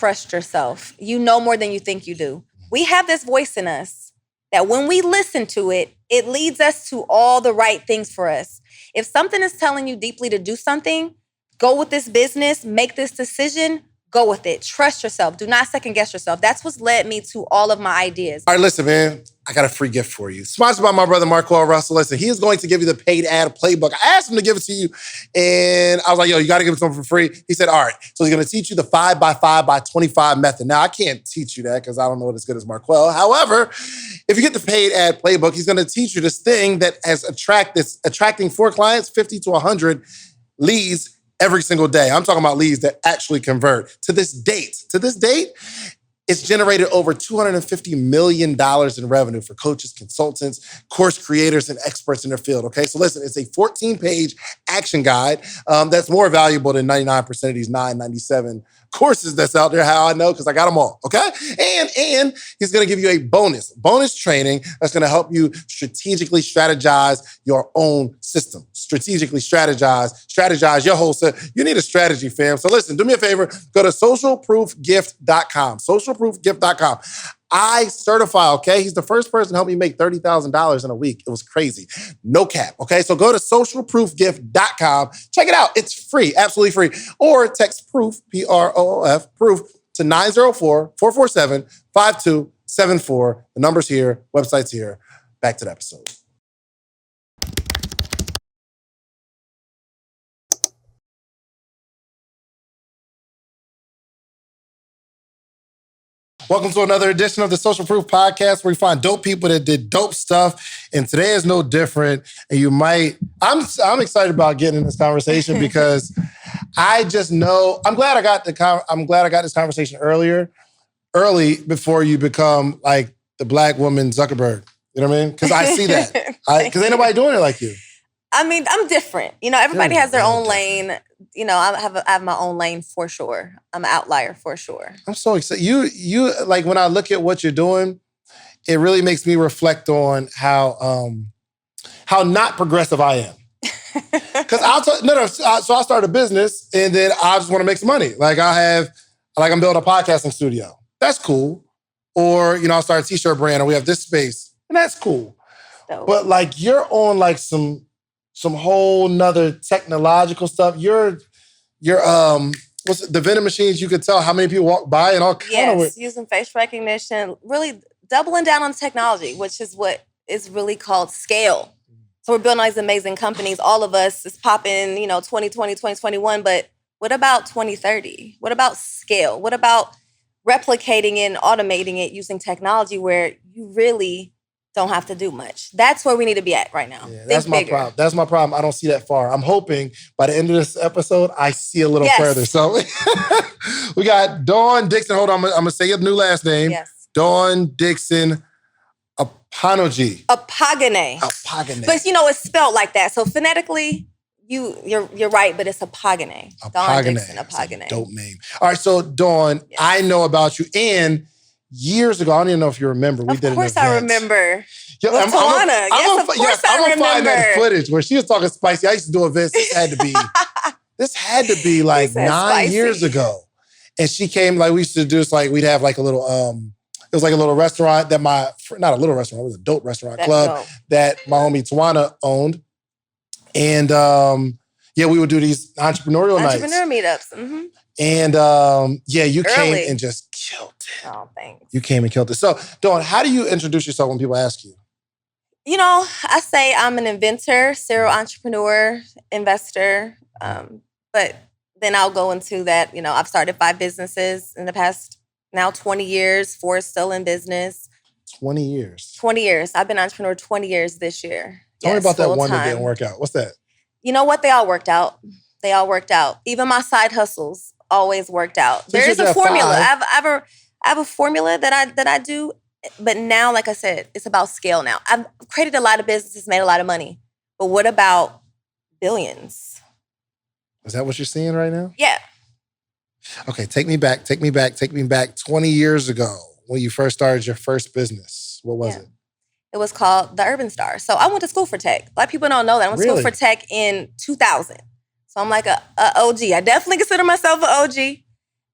trust yourself. You know more than you think you do. We have this voice in us that when we listen to it, it leads us to all the right things for us. If something is telling you deeply to do something, go with this business, make this decision, go with it. Trust yourself. Do not second guess yourself. That's what's led me to all of my ideas. All right, listen, man. I got a free gift for you. Sponsored by my brother, Marquel Russell. Listen, he is going to give you the paid ad playbook. I asked him to give it to you, and I was like, yo, you got to give it to him for free. He said, all right. So he's going to teach you the 5x5x25 method. Now, I can't teach you that because I don't know it as good as Marquel. However, if you get the paid ad playbook, he's going to teach you this thing that has attracting 4 clients, 50 to 100 leads every single day. I'm talking about leads that actually convert. To this date, it's generated over $250 million in revenue for coaches, consultants, course creators, and experts in their field, okay? So listen, it's a 14-page action guide that's more valuable than 99% of these 997 courses that's out there. How I know? Because I got them all, okay? And he's going to give you a bonus training that's going to help you strategically strategize your own system. Strategically strategize your whole system. You need a strategy, fam. So listen, do me a favor. Go to socialproofgift.com. Socialproofgift.com. I certify, okay? He's the first person to help me make $30,000 in a week. It was crazy. No cap, okay? So go to socialproofgift.com. Check it out. It's free, absolutely free. Or text PROOF, P-R-O-O-F, PROOF, to 904-447-5274. The number's here, website's here. Back to the episode. Welcome to another edition of the Social Proof Podcast, where we find dope people that did dope stuff. And today is no different. And I'm excited about getting in this conversation because I just know, I'm glad I got this conversation early before you become like the black woman Zuckerberg. You know what I mean? Because I see that. Because ain't nobody doing it like you. I mean, I'm different. You know, everybody has their own lane. You know, I have my own lane for sure. I'm an outlier for sure. I'm so excited. You like when I look at what you're doing, it really makes me reflect on how not progressive I am. Because so I started a business and then I just want to make some money. I'm building a podcasting studio. That's cool. Or, you know, I'll start a t-shirt brand and we have this space and that's cool. So, but like you're on like some whole nother technological stuff. You're what's the vending machines? You could tell how many people walk by and all kind of. Yes, using face recognition, really doubling down on technology, which is what is really called scale. So we're building all these amazing companies. All of us is popping, 2020, 2021. But what about 2030? What about scale? What about replicating and automating it using technology where you really don't have to do much? That's where we need to be at right now. Yeah, that's my problem. That's my problem. I don't see that far. I'm hoping by the end of this episode, I see a little further. So we got Dawn Dickson. Hold on, I'm going to say your new last name. Yes. Dawn Dickson Apogany. Apogany. But it's spelled like that. So phonetically, you're right, but it's Apogany. Dawn Dickson Apogany. Dope name. All right, so Dawn, yes. I know about you and years ago, I don't even know if you remember. We did an event. Of course I remember. Yo, Tawana. Yes, of course I remember. I'm going to find that footage where she was talking spicy. I used to do events. This had to be like 9 years ago. And she came, like we used to do this, like we'd have like a little, it was like a little restaurant that not a little restaurant, it was a dope restaurant club that my homie Tawana owned. And we would do these entrepreneurial nights. Entrepreneur meetups. Mm-hmm. And you came and just killed it. Oh, thanks. You came and killed it. So, Dawn, how do you introduce yourself when people ask you? I say I'm an inventor, serial entrepreneur, investor. But then I'll go into that. I've started 5 businesses in the past now 20 years, 4 still in business. 20 years? 20 years. I've been an entrepreneur 20 years this year. Tell me about that one that didn't work out. What's that? You know what? They all worked out. Even my side hustles always worked out. So there is a formula. I have a formula that I do, but now, like I said, it's about scale now. I've created a lot of businesses, made a lot of money, but what about billions? Is that what you're seeing right now? Yeah. Okay, take me back 20 years ago when you first started your first business. What was it? It was called the Urban Star. So I went to school for tech. A lot of people don't know that. I went to school for tech in 2000. So I'm like a OG. I definitely consider myself an OG.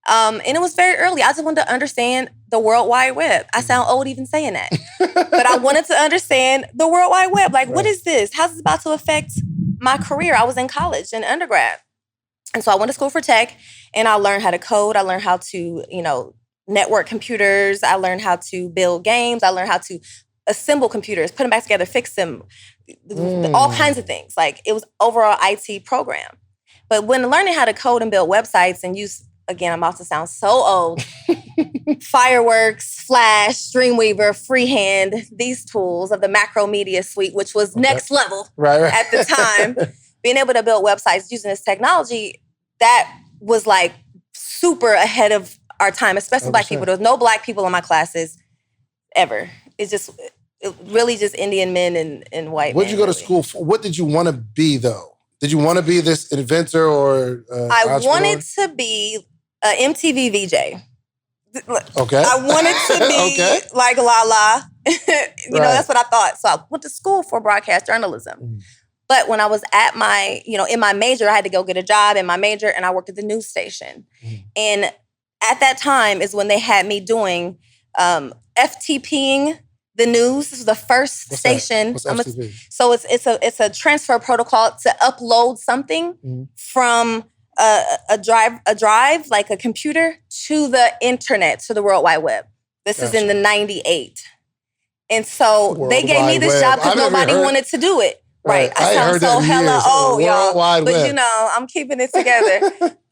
And it was very early. I just wanted to understand the World Wide Web. I sound old even saying that. But I wanted to understand the World Wide Web. Like, what is this? How's this about to affect my career? I was in college and undergrad. And so I went to school for tech, and I learned how to code. I learned how to, network computers. I learned how to build games. I learned how to assemble computers, put them back together, fix them, all kinds of things. Like, it was overall IT program. But when learning how to code and build websites and use, again, I'm about to sound so old, Fireworks, Flash, Dreamweaver, Freehand, these tools of the Macro Media Suite, which was next level at the time, being able to build websites using this technology, that was like super ahead of our time, especially 100%. Black people. There was no Black people in my classes ever. It really just Indian men and white men. What did you go to school for? What did you want to be, though? Did you want to be this inventor or I wanted to be an MTV VJ. Okay. I wanted to be like Lala. That's what I thought. So I went to school for broadcast journalism. But when I was at my, in my major, I had to go get a job in my major, and I worked at the news station. And at that time is when they had me doing FTPing the news. This was the first station. What's FTP? So it's a transfer protocol to upload something from a drive, like a computer, to the internet, to the World Wide Web. This is in the 98. And so they gave me this job because nobody wanted to do it. Right. I sound so hella old, y'all. But I'm keeping it together.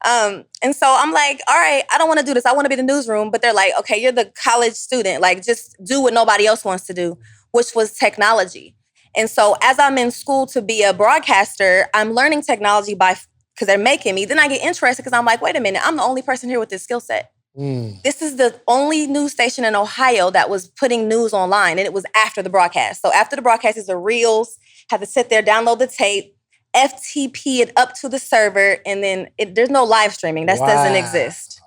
And so I'm like, all right, I don't want to do this. I want to be in the newsroom. But they're like, okay, you're the college student. Like, just do what nobody else wants to do, which was technology. And so as I'm in school to be a broadcaster, I'm learning technology because they're making me. Then I get interested because I'm like, wait a minute, I'm the only person here with this skill set. This is the only news station in Ohio that was putting news online, and it was after the broadcast. So after the broadcast is the reels, have to sit there, download the tape, FTP it up to the server, and then there's no live streaming. That doesn't exist.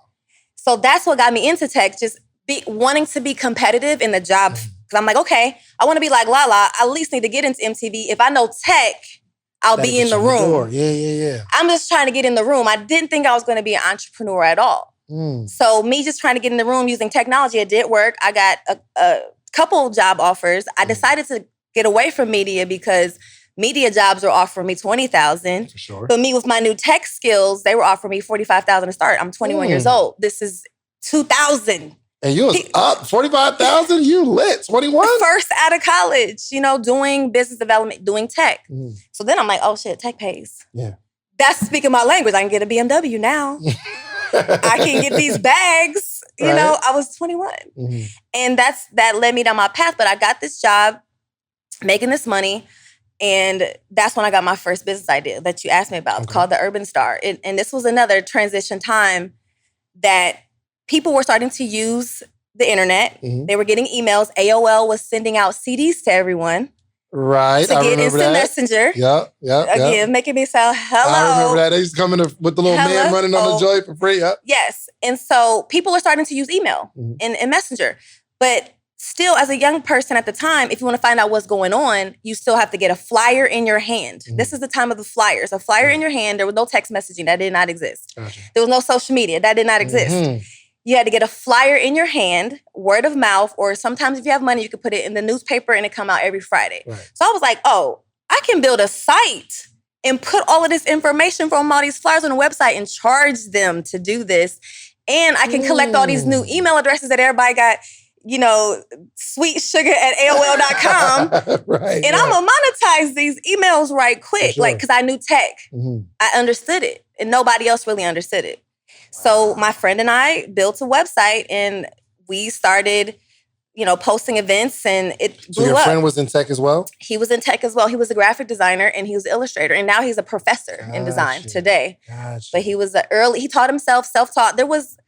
So that's what got me into tech, just wanting to be competitive in the job. Because I'm like, okay, I want to be like Lala. I at least need to get into MTV. If I know tech, I'll be in the room. Yeah. I'm just trying to get in the room. I didn't think I was going to be an entrepreneur at all. So me just trying to get in the room using technology, it did work. I got a couple job offers. I decided to get away from media because media jobs were offering me $20,000. For sure. But me with my new tech skills, they were offering me $45,000 to start. I'm 21 years old. This is 2000. And you was up 45,000? You lit, 21? First out of college, doing business development, doing tech. So then I'm like, oh shit, tech pays. Yeah. That's speaking my language. I can get a BMW now. I can get these bags. I was 21. And that led me down my path. But I got this job making this money. And that's when I got my first business idea that you asked me about, called the Urban Star. And this was another transition time that people were starting to use the internet. They were getting emails. AOL was sending out CDs to everyone. Right. To get instant messenger. Again, making me sound hello. I remember that. They used to come in with the little man running on the joint for free. Yep. Yes. And so people are starting to use email and messenger. But still, as a young person at the time, if you want to find out what's going on, you still have to get a flyer in your hand. This is the time of the flyers. A flyer in your hand. There was no text messaging. That did not exist. Gotcha. There was no social media. That did not exist. You had to get a flyer in your hand, word of mouth, or sometimes if you have money, you could put it in the newspaper and it come out every Friday. Right. So I was like, oh, I can build a site and put all of this information from all these flyers on a website and charge them to do this. And I can collect all these new email addresses that everybody got, sweet sugar at AOL.com. Right. And I'm going to monetize these emails right quick, sure. because I knew tech. I understood it and nobody else really understood it. So my friend and I built a website and we started, posting events and it blew up. So your friend was in tech as well? He was in tech as well. He was a graphic designer and he was an illustrator. And now he's a professor in design today. But he was he taught himself, self-taught. There was,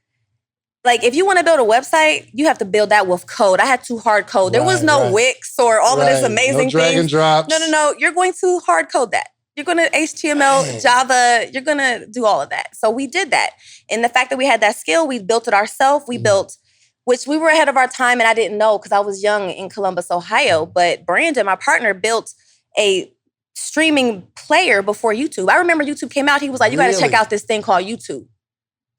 if you want to build a website, you have to build that with code. I had to hard code. There was no Wix or all of this amazing no drag things. And drops. No. You're going to hard code that. You're going to HTML, Java, you're going to do all of that. So we did that. And the fact that we had that skill, we built it ourselves. We built, which we were ahead of our time and I didn't know because I was young in Columbus, Ohio. But Brandon, my partner, built a streaming player before YouTube. I remember YouTube came out. He was like, you got to check out this thing called YouTube.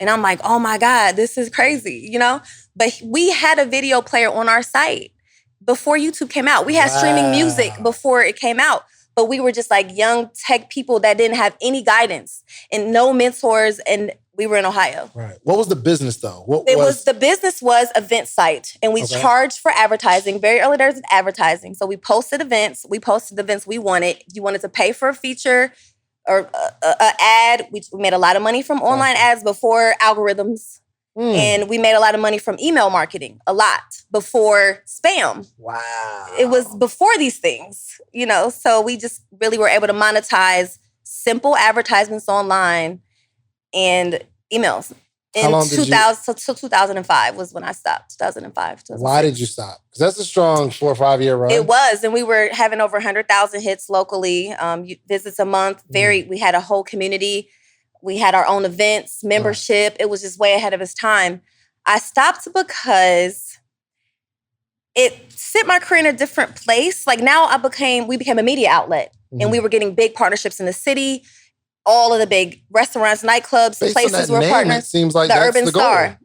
And I'm like, oh my God, this is crazy, you know? But we had a video player on our site before YouTube came out. We had streaming music before it came out. But we were just like young tech people that didn't have any guidance and no mentors. And we were in Ohio. Right. What was the business though? The business was event site, and we charged for advertising. Very early days of advertising. So we posted events. We wanted. If you wanted to pay for a feature or an ad, we made a lot of money from online ads before algorithms. And we made a lot of money from email marketing, a lot, before spam. Wow. It was before these things, you know? So we just really were able to monetize simple advertisements online and emails. In 2005 was when I stopped, 2005. Why did you stop? Because that's a strong 4 or 5 year run. It was, and we were having over 100,000 hits locally, visits a month. We had a whole community. We had our own events, membership. It was just way ahead of its time. I stopped because it set my career in a different place. Like now we became a media outlet, and we were getting big partnerships in the city. All of the big restaurants, nightclubs, places were partners. It seems like the that's Urban the goal. Star.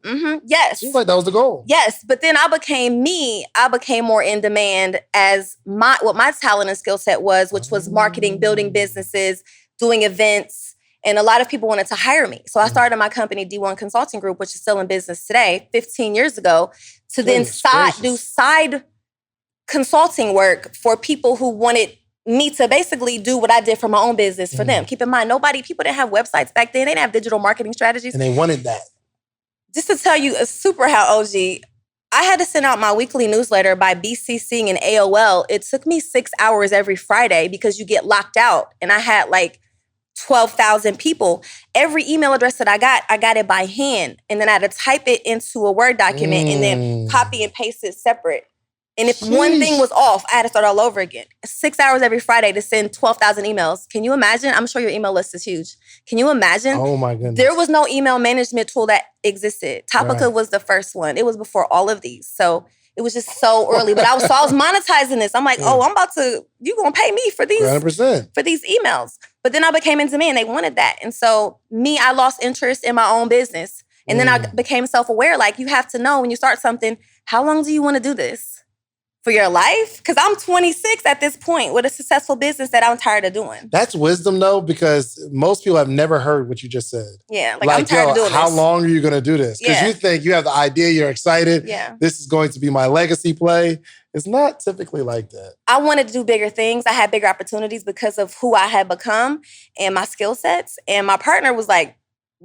Yes. Seems like that was the goal. Yes, but then I became more in demand as what my talent and skill set was, which was marketing, building businesses, doing events. And a lot of people wanted to hire me. So I started my company, D1 Consulting Group, which is still in business today, 15 years ago, to then do side consulting work for people who wanted me to basically do what I did for my own business for them. Keep in mind, people didn't have websites back then. They didn't have digital marketing strategies. And they wanted that. Just to tell you a super how OG, I had to send out my weekly newsletter by BCCing and AOL. It took me 6 hours every Friday because you get locked out. And I had like 12,000 people. Every email address that I got it by hand. And then I had to type it into a Word document and then copy and paste it separate. And if one thing was off, I had to start all over again. 6 hours every Friday to send 12,000 emails. Can you imagine? I'm sure your email list is huge. Can you imagine? Oh my goodness. There was no email management tool that existed. Topica was the first one. It was before all of these. So it was just so early. But I was monetizing this. I'm like, you gonna pay me for these 100%. for these emails. But then I became in demand. They wanted that. And so I lost interest in my own business. And then I became self-aware. Like, you have to know when you start something, how long do you want to do this? For your life? Because I'm 26 at this point with a successful business that I'm tired of doing. That's wisdom, though, because most people have never heard what you just said. Yeah, like I'm tired of doing this. How long are you going to do this? Because you think you have the idea, you're excited. Yeah. This is going to be my legacy play. It's not typically like that. I wanted to do bigger things. I had bigger opportunities because of who I had become and my skill sets. And my partner was like,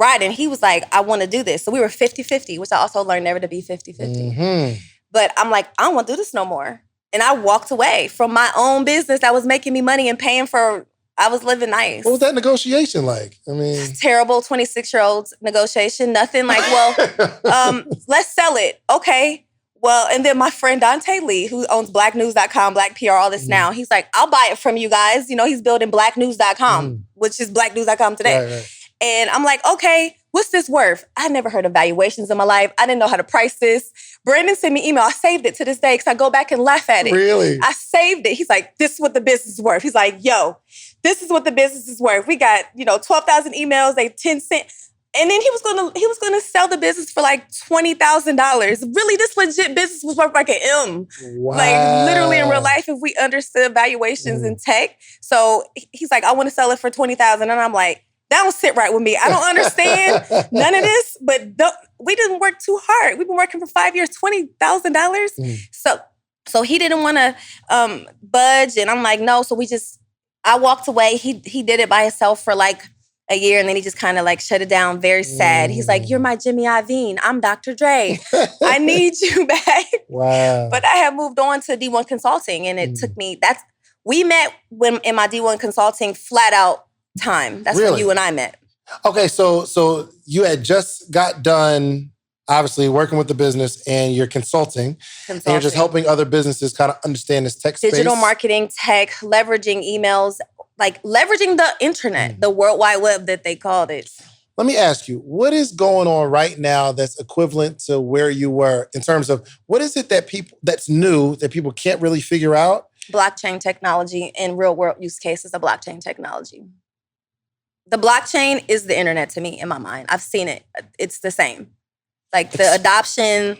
and he was like, I want to do this. So we were 50-50, which I also learned never to be 50-50. But I'm like, I don't want to do this no more. And I walked away from my own business that was making me money and paying for, I was living nice. What was that negotiation like? I mean... Terrible 26-year-old negotiation. Nothing like, let's sell it. Okay. Well, and then my friend Dante Lee, who owns blacknews.com, Black PR, all this now, he's like, I'll buy it from you guys. You know, he's building blacknews.com, which is blacknews.com today. Right. And I'm like, okay, what's this worth? I never heard of valuations in my life. I didn't know how to price this. Brandon sent me an email. I saved it to this day because I go back and laugh at it. Really? I saved it. He's like, this is what the business is worth. He's like, this is what the business is worth. We got, 12,000 emails, they 10 cents. And then he was gonna sell the business for like $20,000. Really, this legit business was worth like an M. Wow. Like literally in real life, if we understood valuations in tech. So he's like, I want to sell it for $20,000. And I'm like, that don't sit right with me. I don't understand none of this, but we didn't work too hard. We've been working for 5 years, $20,000. So he didn't want to budge. And I'm like, no. So I walked away. He did it by himself for like a year. And then he just kind of like shut it down, very sad. He's like, you're my Jimmy Iovine. I'm Dr. Dre. I need you back. Wow. But I have moved on to D1 Consulting. And it took me, we met in my D1 Consulting flat out time. That's when you and I met. Okay, so you had just got done, obviously, working with the business and you're consulting. And you're just helping other businesses kind of understand this tech space. Digital marketing, tech, leveraging emails, like leveraging the internet, the World Wide Web that they called it. Let me ask you, what is going on right now that's equivalent to where you were in terms of what is it that's new that people can't really figure out? Blockchain technology and real world use cases of blockchain technology. The blockchain is the internet to me in my mind. I've seen it. It's the same. Like the adoption,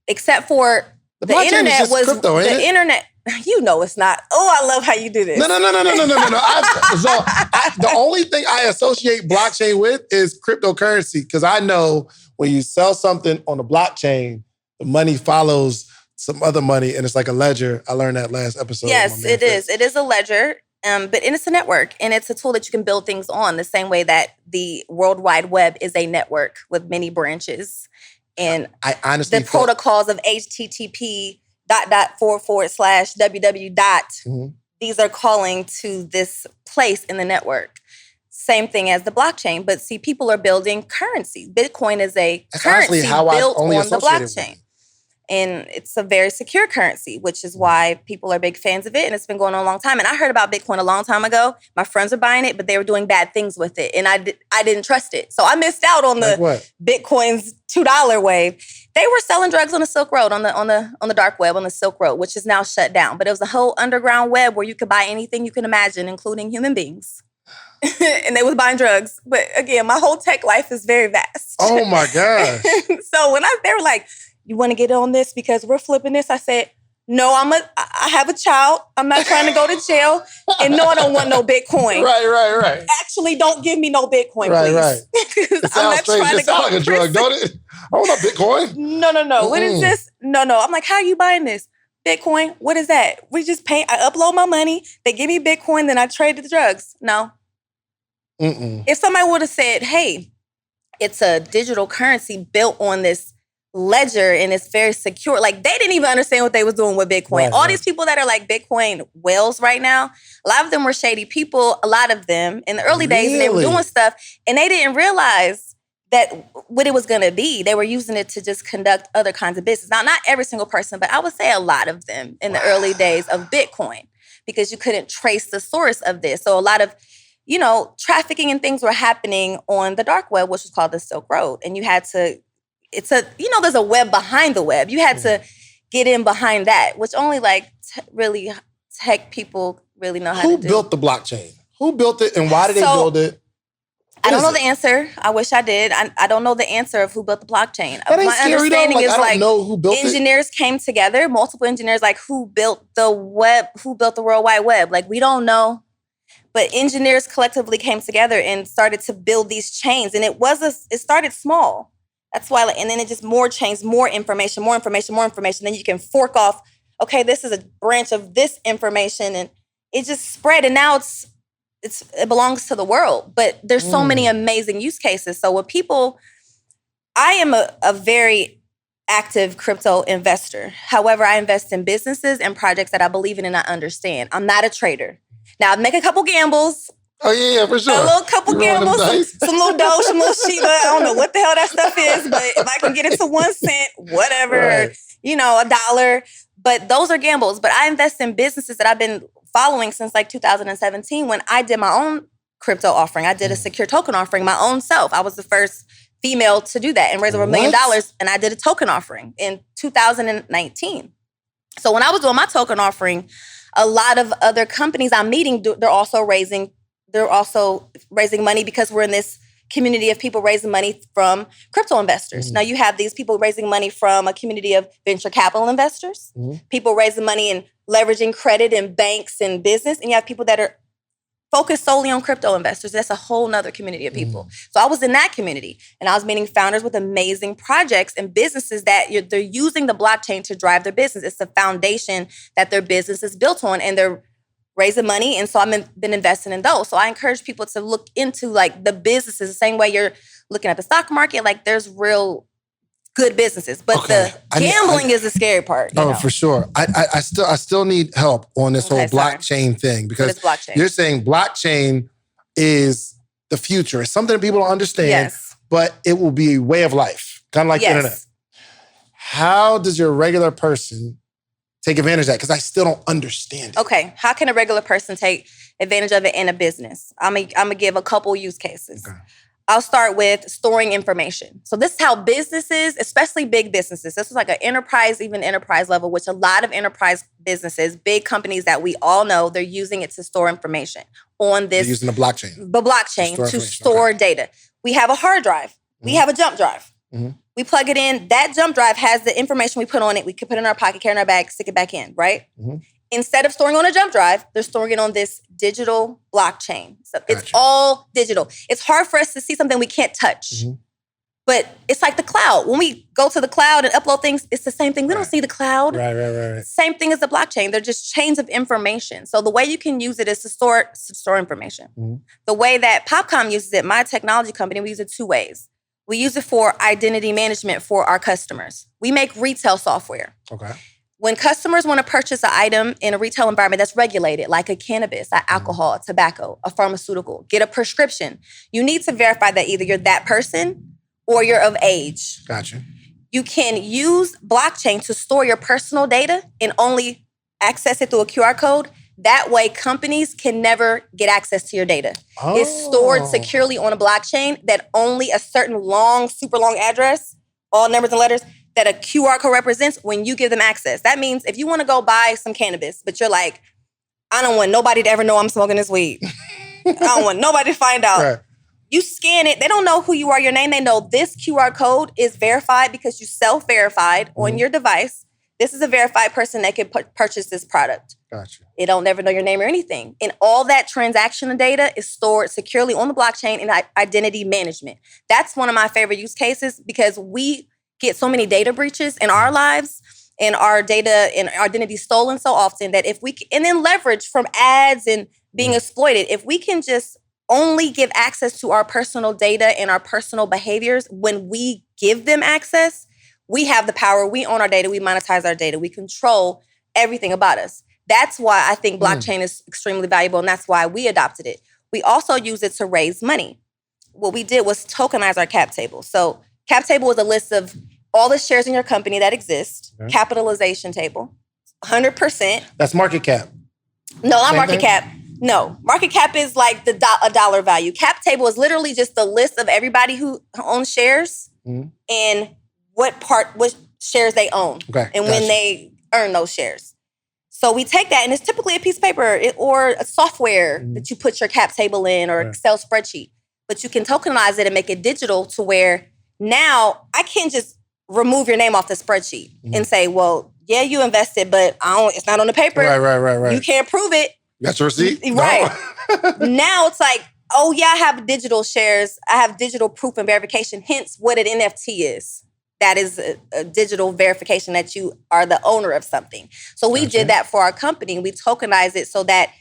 except for the internet is just was crypto, ain't the it? internet. You know it's not. Oh, I love how you do this. No. The only thing I associate blockchain with is cryptocurrency, because I know when you sell something on the blockchain, the money follows some other money, and it's like a ledger. I learned that last episode. Yes, it is. It is a ledger, but it's a network, and it's a tool that you can build things on the same way that the World Wide Web is a network with many branches. And I honestly the protocols of HTTP ... www. These are calling to this place in the network. Same thing as the blockchain. But see, people are building currency. Bitcoin is a currency built on the blockchain. And it's a very secure currency, which is why people are big fans of it. And it's been going on a long time. And I heard about Bitcoin a long time ago. My friends were buying it, but they were doing bad things with it. And I didn't trust it. So I missed out on the Bitcoin's $2 wave. They were selling drugs on the Silk Road, on the dark web, on the Silk Road, which is now shut down. But it was a whole underground web where you could buy anything you can imagine, including human beings. And they was buying drugs. But again, my whole tech life is very vast. Oh my gosh. So when they were like, you want to get on this because we're flipping this? I said, no, I have a child. I'm not trying to go to jail. And no, I don't want no Bitcoin. Right. Actually, don't give me no Bitcoin, please. Right. It sounds strange. It sounds like a drug, don't it? I want a Bitcoin. No. What is this? No. I'm like, how are you buying this? Bitcoin? What is that? We just pay. I upload my money. They give me Bitcoin. Then I trade the drugs. No. If somebody would have said, hey, it's a digital currency built on this ledger and it's very secure. Like they didn't even understand what they was doing with Bitcoin. All these people that are like Bitcoin whales right now, a lot of them were shady people, a lot of them in the early days, and they were doing stuff and they didn't realize that what it was going to be. They were using it to just conduct other kinds of business. Now, not every single person, but I would say a lot of them in the early days of Bitcoin, because you couldn't trace the source of this. So a lot of, trafficking and things were happening on the dark web, which was called the Silk Road. And you had to, there's a web behind the web. You had to get in behind that, which only really tech people really know how to do. Who built the blockchain? Who built it and why did they build it? I don't know the answer. I wish I did. I don't know the ansor of who built the blockchain. That ain't scary though. Like, I don't know who built engineers came together, multiple engineers, like who built the web, who built the World Wide Web. Like we don't know. But engineers collectively came together and started to build these chains. And it started small. That's why, and then it just more chains, more information. Then you can fork off, okay, this is a branch of this information. And it just spread. And now it belongs to the world. But there's so many amazing use cases. So with people, I am a very active crypto investor. However, I invest in businesses and projects that I believe in and I understand. I'm not a trader. Now, I make a couple gambles. Oh, yeah, for sure. A little couple gambles, some little Doge, some little Shiba. I don't know what the hell that stuff is, but if I can get it to 1 cent, whatever, $1. But those are gambles. But I invest in businesses that I've been following since 2017 when I did my own crypto offering. I did a secure token offering my own self. I was the first female to do that and raise over $1 million. And I did a token offering in 2019. So when I was doing my token offering, a lot of other companies I'm meeting, they're also raising money because we're in this community of people raising money from crypto investors. Now you have these people raising money from a community of venture capital investors, people raising money and leveraging credit in banks and business, and you have people that are focused solely on crypto investors. That's a whole nother community of people. So I was in that community and I was meeting founders with amazing projects and businesses that they're using the blockchain to drive their business. It's the foundation that their business is built on and they're raising money. And so I've been investing in those. So I encourage people to look into the businesses the same way you're looking at the stock market. There's real good businesses, but the gambling is the scary part. For sure. I still need help on this whole blockchain thing, because you're saying blockchain is the future. It's something that people don't understand, but it will be a way of life, kind of like the internet. How does your regular person take advantage of that? Because I still don't understand it. Okay, how can a regular person take advantage of it in a business? I'm gonna give a couple use cases. Okay. I'll start with storing information. So this is how businesses, especially big businesses, this is like an enterprise, even enterprise level, which a lot of enterprise businesses, big companies that we all know, they're using it to store information on this. They're using the blockchain. The blockchain to store data. We have a hard drive. We have a jump drive. We plug it in. That jump drive has the information we put on it. We can put it in our pocket, carry it in our bag, stick it back in, right? Instead of storing on a jump drive, they're storing it on this digital blockchain. So it's all digital. It's hard for us to see something we can't touch. But it's like the cloud. When we go to the cloud and upload things, it's the same thing. We don't see the cloud. Right. Same thing as the blockchain. They're just chains of information. So the way you can use it is to store information. The way that Popcom uses it, my technology company, we use it two ways. We use it for identity management for our customers. We make retail software. Okay. When customers want to purchase an item in a retail environment that's regulated, like a cannabis, a alcohol, tobacco, a pharmaceutical, get a prescription, you need to verify that either you're that person or you're of age. Gotcha. You can use blockchain to store your personal data and only access it through a QR code. That way, companies can never get access to your data. It's stored securely on a blockchain that only a certain long, super long address, all numbers and letters, that a QR code represents when you give them access. That means if you want to go buy some cannabis, but you're like, I don't want nobody to ever know I'm smoking this weed. I don't want nobody to find out. Right. You scan it. They don't know who you are, your name. They know this QR code is verified because you self-verified on your device. This is a verified person that can purchase this product. Gotcha. It don't never know your name or anything. And all that transactional data is stored securely on the blockchain in identity management. That's one of my favorite use cases because we get so many data breaches in our lives and our data and our identity stolen so often that if we, and then leverage from ads and being exploited, if we can just only give access to our personal data and our personal behaviors when we give them access, we have the power. We own our data. We monetize our data. We control everything about us. That's why I think blockchain is extremely valuable, and that's why we adopted it. We also use it to raise money. What we did was tokenize our cap table. So cap table is a list of all the shares in your company that exist, capitalization table, 100%. That's market cap. No, not market cap. No, market cap is like a dollar value. Cap table is literally just the list of everybody who owns shares and what shares they own and when they earn those shares. So we take that, and it's typically a piece of paper or a software that you put your cap table in or Excel spreadsheet. But you can tokenize it and make it digital to where now I can't just remove your name off the spreadsheet and say, well, yeah, you invested, but it's not on the paper. Right. You can't prove it. That's your receipt? Right. No. Now it's like, oh, yeah, I have digital shares. I have digital proof and verification, hence what an NFT is. That is a digital verification that you are the owner of something. So we did that for our company. We tokenized it so that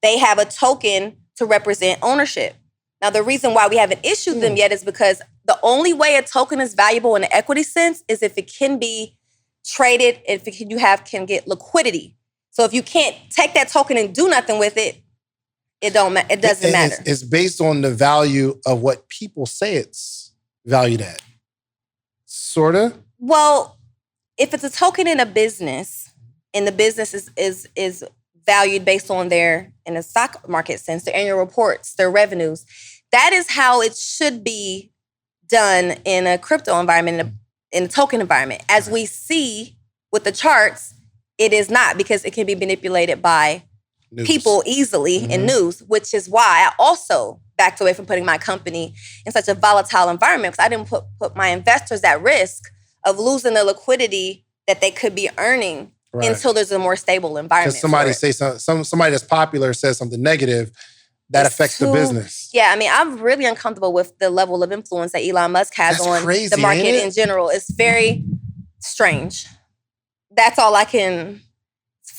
they have a token to represent ownership. Now, the reason why we haven't issued them yet is because the only way a token is valuable in an equity sense is if it can be traded, if it can get liquidity. So if you can't take that token and do nothing with it, it doesn't matter. It's based on the value of what people say it's valued at. Sorta? Well, if it's a token in a business, and the business is valued based on in a stock market sense, their annual reports, their revenues, that is how it should be done in a crypto environment, in a token environment. As we see with the charts, it is not, because it can be manipulated by people easily in news, which is why I also backed away from putting my company in such a volatile environment, because I didn't put my investors at risk of losing the liquidity that they could be earning until there's a more stable environment. Because somebody that's popular says something negative, that affects the business. Yeah, I mean, I'm really uncomfortable with the level of influence that Elon Musk has on the market in general. It's very strange. That's all I can. It's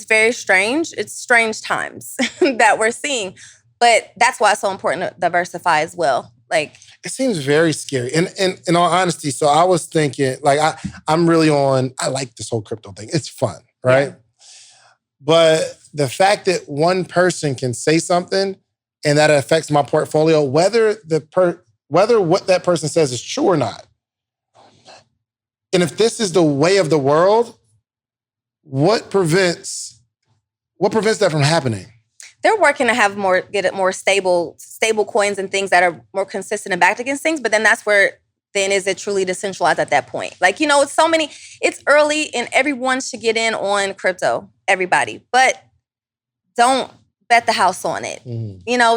very strange. It's strange times that we're seeing. But that's why it's so important to diversify as well. Like, it seems very scary. And in all honesty, so I was thinking, like, I'm really I like this whole crypto thing. It's fun, right? Yeah. But the fact that one person can say something and that affects my portfolio, whether what that person says is true or not. And if this is the way of the world, what prevents that from happening? They're working to get it more stable coins and things that are more consistent and backed against things. But then that's where then is it truly decentralized at that point? Like, it's early and everyone should get in on crypto, everybody. But don't bet the house on it.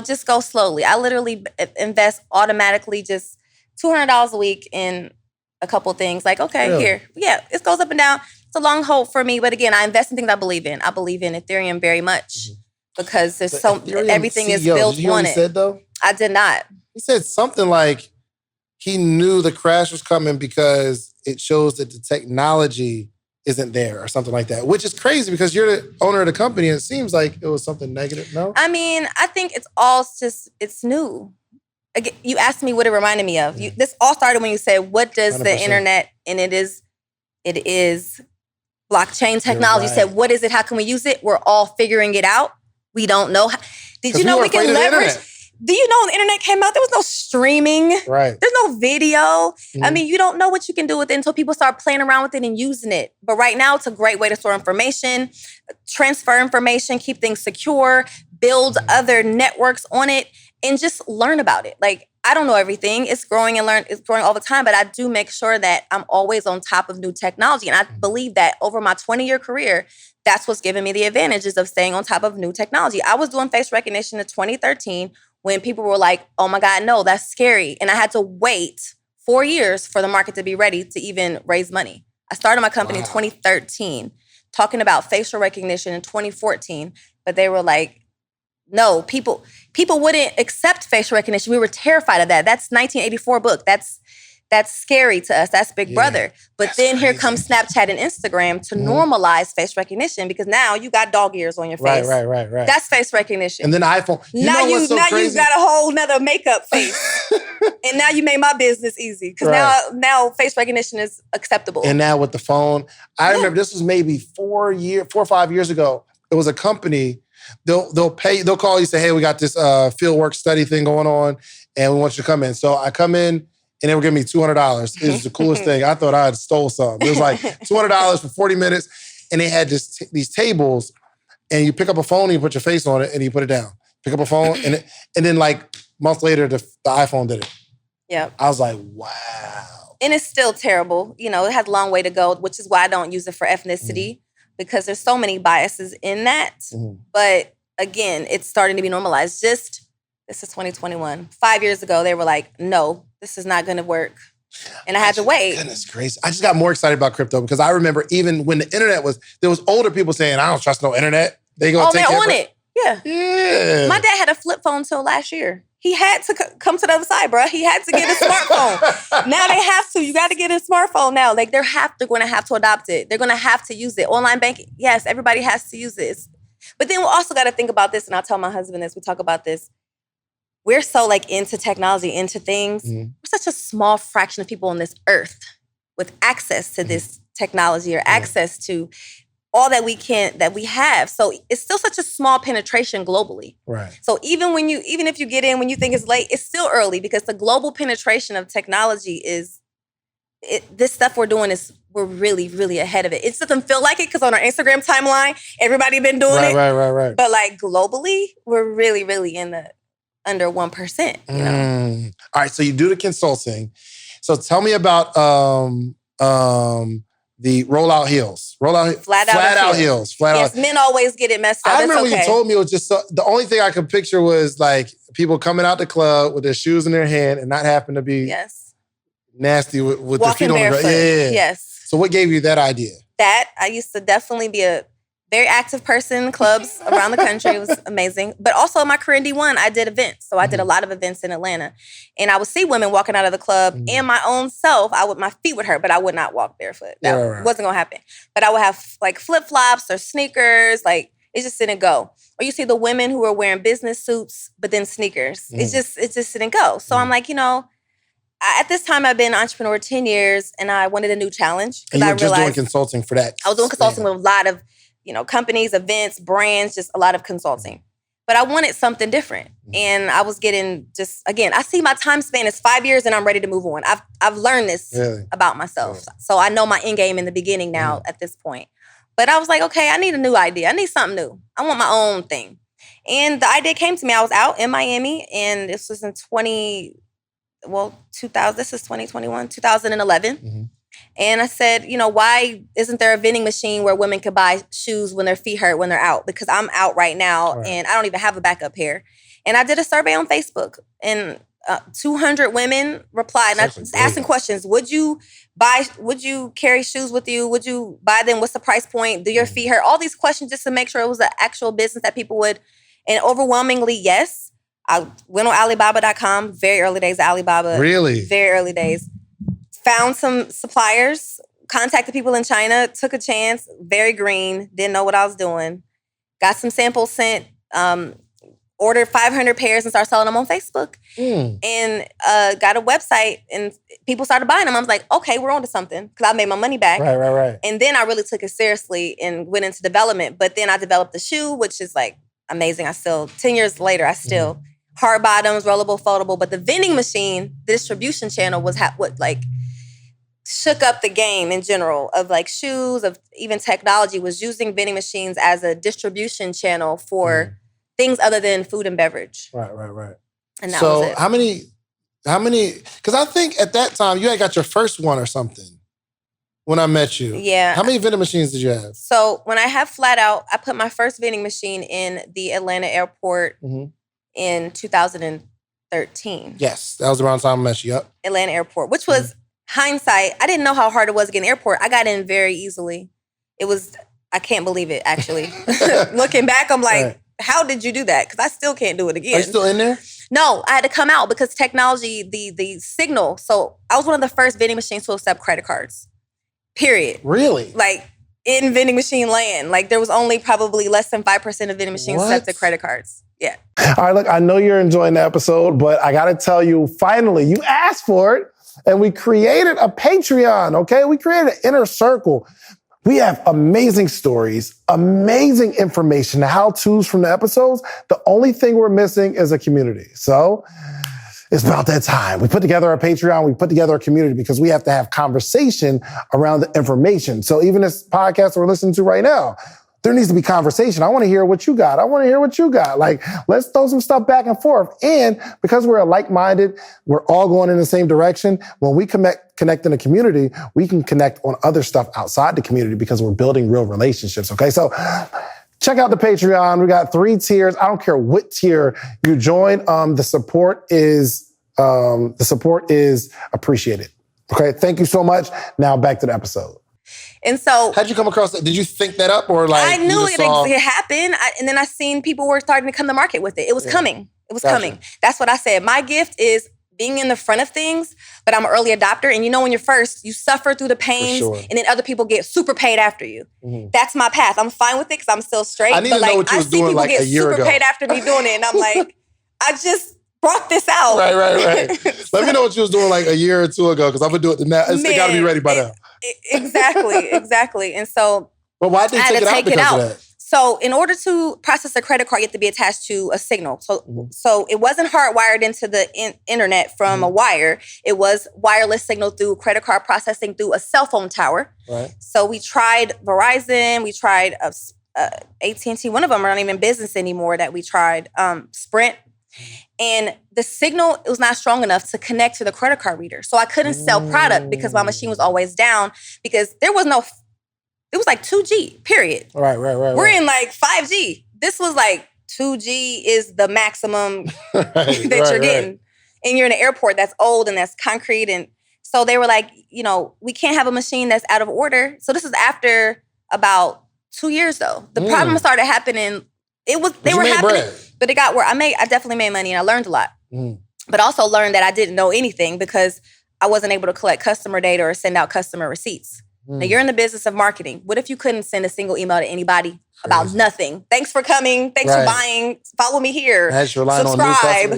Just go slowly. I literally invest automatically just $200 a week in a couple things. Like, okay, Really? here. Yeah, it goes up and down. It's a long hold for me. But again, I invest in things I believe in. I believe in Ethereum very much because there's everything is built did you hear on what he it. said, though? I did not. He said something like he knew the crash was coming because it shows that the technology isn't there or something like that, which is crazy because you're the owner of the company and it seems like it was something negative, no? I mean, I think it's new. Again, you asked me what it reminded me of. This all started when you said, what does 100%. the internet, and it is blockchain technology. You said, what is it? How can we use it? We're all figuring it out. We don't know. Did you know we can leverage? Do you know when the internet came out, there was no streaming. Right. There's no video. I mean, you don't know what you can do with it until people start playing around with it and using it. But right now, it's a great way to store information, transfer information, keep things secure, build other networks on it, and just learn about it. Like, I don't know everything. It's growing it's growing all the time, but I do make sure that I'm always on top of new technology. And I believe that over my 20-year career, that's what's given me the advantages of staying on top of new technology. I was doing face recognition in 2013 when people were like, oh my God, no, that's scary. And I had to wait 4 years for the market to be ready to even raise money. I started my company in 2013, talking about facial recognition in 2014, but they were like, no, people wouldn't accept facial recognition. We were terrified of that. That's 1984 book. That's scary to us. That's Big Brother. But then here comes Snapchat and Instagram to normalize face recognition because now you got dog ears on your face. Right. That's face recognition. And then iPhone. Now you got a whole nother makeup face. And now you made my business easy because now face recognition is acceptable. And now with the phone, I remember this was maybe 4 or 5 years ago. It was a company. They'll call you, say, hey, we got this field work study thing going on, and we want you to come in. So I come in, and they were giving me $200. It was the coolest thing. I thought I had stole something. It was like $200 for 40 minutes, and they had these tables, and you pick up a phone, and you put your face on it, and you put it down. Pick up a phone, and then like months later, the iPhone did it. Yeah. I was like, wow. And it's still terrible. It has a long way to go, which is why I don't use it for ethnicity. Because there's so many biases in that. But again, it's starting to be normalized. This is 2021. 5 years ago, they were like, no, this is not going to work. And I had to wait. Goodness gracious. I just got more excited about crypto because I remember even when the internet there was older people saying, I don't trust no internet. They gonna take they're on it. Yeah. My dad had a flip phone till last year. He had to come to the other side, bro. He had to get a smartphone. Now they have to. You got to get a smartphone now. Like they're going to have to adopt it. They're going to have to use it. Online banking, yes, everybody has to use this. But then we also got to think about this, and I'll tell my husband this. We talk about this. We're so into technology, into things. We're such a small fraction of people on this earth with access to this technology or access to all that we have. So it's still such a small penetration globally. Right. So even if you get in when you think it's late, it's still early because the global penetration of technology this stuff we're doing we're really, really ahead of it. It doesn't feel like it because on our Instagram timeline, everybody been doing it. Right. But globally, we're really, really in the under 1%. All right, so you do the consulting. So tell me about the rollout heels. Flat out heels. Yes, men always get it messed up. I remember when you told me it was just the only thing I could picture was people coming out the club with their shoes in their hand and not happen to be nasty with their feet on the ground. Yeah. Yes. So what gave you that idea? That I used to definitely be a very active person in clubs around the country. It was amazing. But also in my career in D1, I did events. So I did a lot of events in Atlanta. And I would see women walking out of the club and my own self, my feet would hurt, but I would not walk barefoot. That wasn't going to happen. But I would have flip-flops or sneakers. It just didn't go. Or you see the women who are wearing business suits, but then sneakers. It just didn't go. So I'm like, at this time, I've been an entrepreneur 10 years and I wanted a new challenge. And you were just doing consulting for that. I was doing consulting with a lot of companies, events, brands, just a lot of consulting. But I wanted something different. And I was getting I see my time span is 5 years and I'm ready to move on. I've learned this about myself. So I know my end game in the beginning now at this point. But I was like, okay, I need a new idea. I need something new. I want my own thing. And the idea came to me. I was out in Miami, and this was in 2000. This is 2021, 2011. Mm-hmm. And I said, why isn't there a vending machine where women could buy shoes when their feet hurt when they're out? Because I'm out right now, and I don't even have a backup pair. And I did a survey on Facebook, and 200 women replied. And I was asking questions. Would you carry shoes with you? Would you buy them? What's the price point? Do your feet hurt? All these questions just to make sure it was an actual business that people would. And overwhelmingly, yes. I went on Alibaba.com, very early days of Alibaba. Really? Very early days. Found some suppliers, contacted people in China, took a chance, very green, didn't know what I was doing. Got some samples sent, ordered 500 pairs and started selling them on Facebook. And got a website, and people started buying them. I was like, okay, we're on to something, because I made my money back. Right. And then I really took it seriously and went into development. But then I developed the shoe, which is like amazing. 10 years later, I still, hard bottoms, rollable, foldable. But the vending machine, the distribution channel was what shook up the game in general of like shoes, of even technology, was using vending machines as a distribution channel for things other than food and beverage. Right. And that was it. How many, because I think at that time you had got your first one or something when I met you. Yeah. How many vending machines did you have? So when I have Flat Out, I put my first vending machine in the Atlanta airport in 2013. Yes, that was around the time I met you. Yep. Atlanta airport, which was hindsight. I didn't know how hard it was to get an airport. I got in very easily. I can't believe it, actually. Looking back, I'm like, how did you do that? Because I still can't do it again. Are you still in there? No, I had to come out because technology, the signal. So I was one of the first vending machines to accept credit cards. Period. Really? Like in vending machine land. Like there was only probably less than 5% of vending machines accepted credit cards. Yeah. All right, look, I know you're enjoying the episode, but I got to tell you, finally, you asked for it, and we created a Patreon, okay? We created an inner circle. We have amazing stories, amazing information, how-tos from the episodes. The only thing we're missing is a community. So it's about that time. We put together a Patreon, we put together a community because we have to have conversation around the information. So even this podcast we're listening to right now, there needs to be conversation. I want to hear what you got. Like, let's throw some stuff back and forth. And because we're like-minded, we're all going in the same direction. When we connect in a community, we can connect on other stuff outside the community because we're building real relationships. Okay. So check out the Patreon. We got 3 tiers. I don't care what tier you join. The support is appreciated. Okay. Thank you so much. Now back to the episode. And so, how'd you come across that? Did you think that up, or like I knew it happened, and then I seen people were starting to come to market with it. It was coming. It was coming. That's what I said. My gift is being in the front of things, but I'm an early adopter. And when you're first, you suffer through the pains, and then other people get super paid after you. That's my path. I'm fine with it because I'm still straight. I need to know what you was doing like a year ago. I see people get super paid after me doing it, and I'm like, I just brought this out. Right. So, let me know what you was doing like a year or 2 ago, because I'm gonna do it now. It's got to be ready by now. Exactly. And so, but why did you take it out? Of that? So in order to process a credit card, you have to be attached to a signal. So it wasn't hardwired into the internet from a wire. It was wireless signal through credit card processing through a cell phone tower. Right. So we tried Verizon, we tried AT&T. One of them aren't even in business anymore that we tried, Sprint. And the signal, it was not strong enough to connect to the credit card reader. So I couldn't sell product because my machine was always down because it was like 2G, period. Right. We're in like 5G. This was like 2G is the maximum that you're getting. And you're in an airport that's old and that's concrete. And so they were like, we can't have a machine that's out of order. So this is after about 2 years though. The problem started happening. They were happening. Bread. But it got where I definitely made money and I learned a lot. But also learned that I didn't know anything because I wasn't able to collect customer data or send out customer receipts. Now you're in the business of marketing. What if you couldn't send a single email to anybody about nothing? Thanks for coming. Thanks for buying. Follow me here. Subscribe.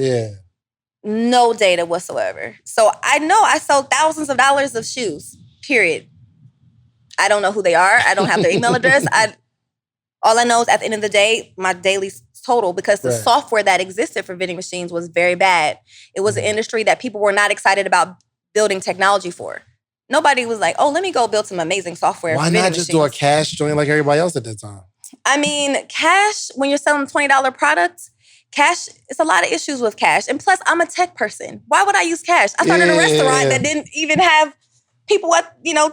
No data whatsoever. So I know I sold thousands of dollars of shoes, period. I don't know who they are. I don't have their email address. All I know is at the end of the day, my daily total, because the software that existed for vending machines was very bad. It was an industry that people were not excited about building technology for. Nobody was like, oh, let me go build some amazing software. Why not just do a cash joint like everybody else at that time? I mean, cash, when you're selling $20 products, cash, it's a lot of issues with cash. And plus, I'm a tech person. Why would I use cash? I started a restaurant that didn't even have people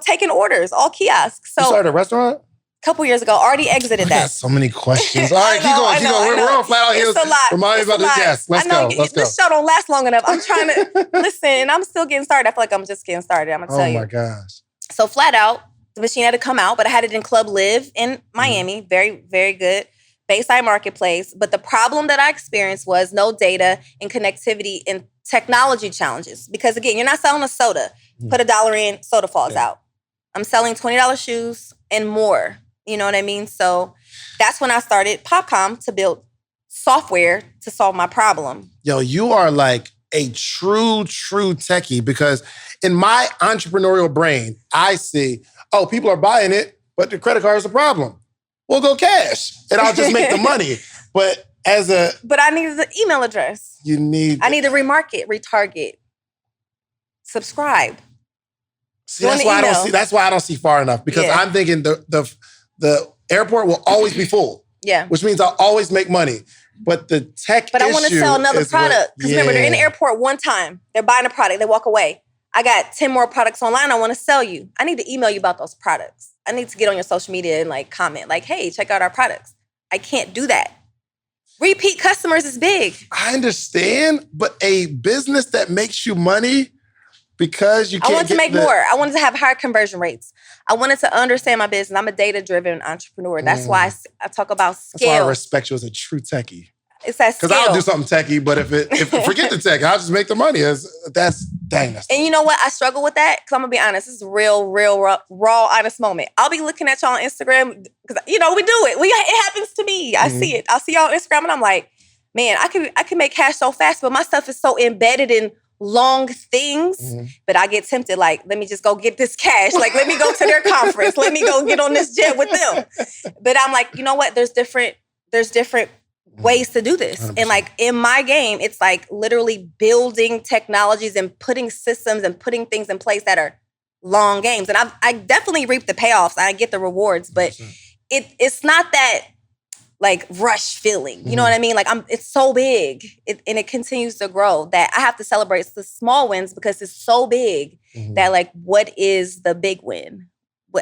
taking orders, all kiosks. So you started a restaurant? A couple years ago, already exited that. I got so many questions. All right, keep going. We're on Flat Out Heels. It's a lot. Remind me about this. Yes, let's go. This show don't last long enough. I'm trying to listen, and I'm still getting started. I feel like I'm just getting started. I'm going to tell you. Oh, my gosh. So Flat Out, the machine had to come out, but I had it in Club Live in Miami. Very, very good. Bayside Marketplace. But the problem that I experienced was no data and connectivity and technology challenges. Because again, you're not selling a soda. Put $1 in, soda falls out. I'm selling $20 shoes and more. You know what I mean? So that's when I started Popcom to build software to solve my problem. Yo, you are like a true techie, because in my entrepreneurial brain, I see, oh, people are buying it, but the credit card is a problem. We'll go cash and I'll just make the money. But I needed the email address. I need to remarket, retarget, subscribe. See, that's why I don't see far enough, because I'm thinking the airport will always be full. Yeah. Which means I'll always make money. But the tech But I want to sell another product. Because remember, they're in the airport one time. They're buying a product. They walk away. I got 10 more products online I want to sell you. I need to email you about those products. I need to get on your social media and comment hey, check out our products. I can't do that. Repeat customers is big. I understand, but a business that makes you money because you can't I wanted to make more. I wanted to have higher conversion rates. I wanted to understand my business. I'm a data-driven entrepreneur. That's why I talk about scale. That's why I respect you as a true techie. It's that scale. Because I'll do something techie, but if forget the tech, I'll just make the money. That's and you know what? I struggle with that because I'm going to be honest. This is a real, raw, honest moment. I'll be looking at y'all on Instagram because, we do it. It happens to me. I see it. I'll see y'all on Instagram and I'm like, man, I can make cash so fast, but my stuff is so embedded in long things, but I get tempted, let me just go get this cash. Let me go to their conference. Let me go get on this jet with them. But I'm like, you know what? There's different ways to do this. 100%. And in my game, it's literally building technologies and putting systems and putting things in place that are long games. And I definitely reap the payoffs. I get the rewards, but it's not that rush feeling. You know what I mean? It's so big and it continues to grow that I have to celebrate the small wins because it's so big that what is the big win?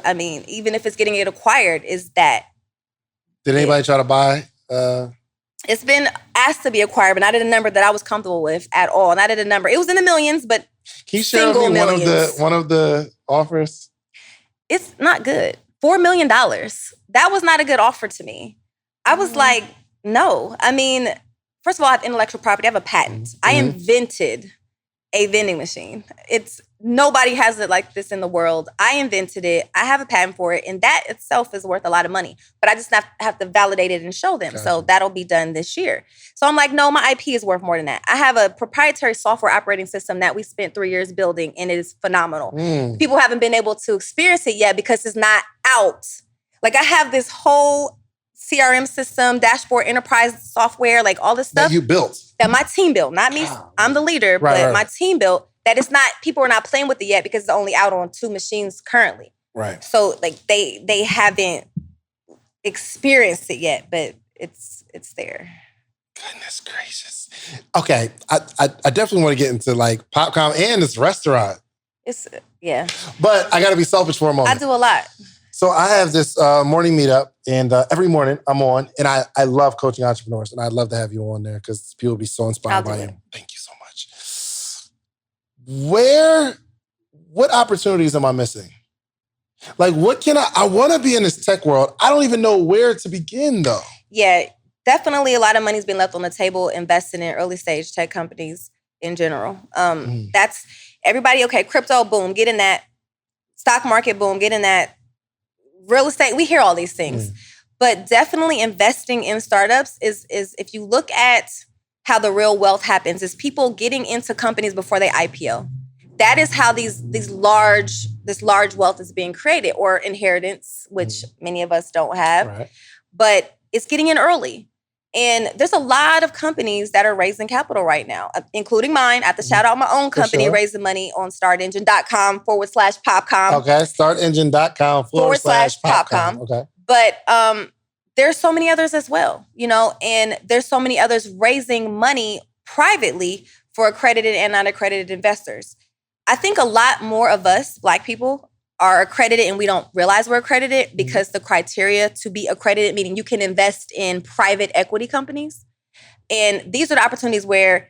I mean, even if it's getting it acquired, is that. Did anybody try to buy? It's been asked to be acquired, but not at a number that I was comfortable with at all. Not at a number. It was in the millions, but can you share with me one of the offers? It's not good. $4 million. That was not a good offer to me. I was like, no. I mean, first of all, I have intellectual property. I have a patent. I invented a vending machine. Nobody has it like this in the world. I invented it. I have a patent for it. And that itself is worth a lot of money. But I just have to validate it and show them. Gotcha. So that'll be done this year. So I'm like, no, my IP is worth more than that. I have a proprietary software operating system that we spent 3 years building, and it is phenomenal. People haven't been able to experience it yet because it's not out. I have this whole CRM system, dashboard, enterprise software, all this stuff. That you built. That my team built. Not me. I'm the leader, but my team built. That it's not, people are not playing with it yet because it's only out on 2 machines currently. Right. So they haven't experienced it yet, but it's there. Goodness gracious. Okay. I definitely want to get into Popcom and this restaurant. Yeah. But I got to be selfish for a moment. I do a lot. So I have this morning meetup, and every morning I'm on, and I love coaching entrepreneurs, and I'd love to have you on there because people will be so inspired by you. Thank you so much. What opportunities am I missing? What can I want to be in this tech world. I don't even know where to begin though. Yeah, definitely a lot of money's been left on the table investing in early stage tech companies in general. That's everybody, okay, crypto, boom, get in that. Stock market, boom, get in that. Real estate, we hear all these things. But definitely investing in startups is if you look at how the real wealth happens, is people getting into companies before they IPO. That is how this large wealth is being created, or inheritance, which many of us don't have. Right. But it's getting in early. And there's a lot of companies that are raising capital right now, including mine. I have to shout out my own company, raising money on startengine.com/Popcom. Okay, startengine.com/Popcom. Okay. But there's so many others as well, and there's so many others raising money privately for accredited and non-accredited investors. I think a lot more of us, Black people, are accredited and we don't realize we're accredited because the criteria to be accredited, meaning you can invest in private equity companies. And these are the opportunities where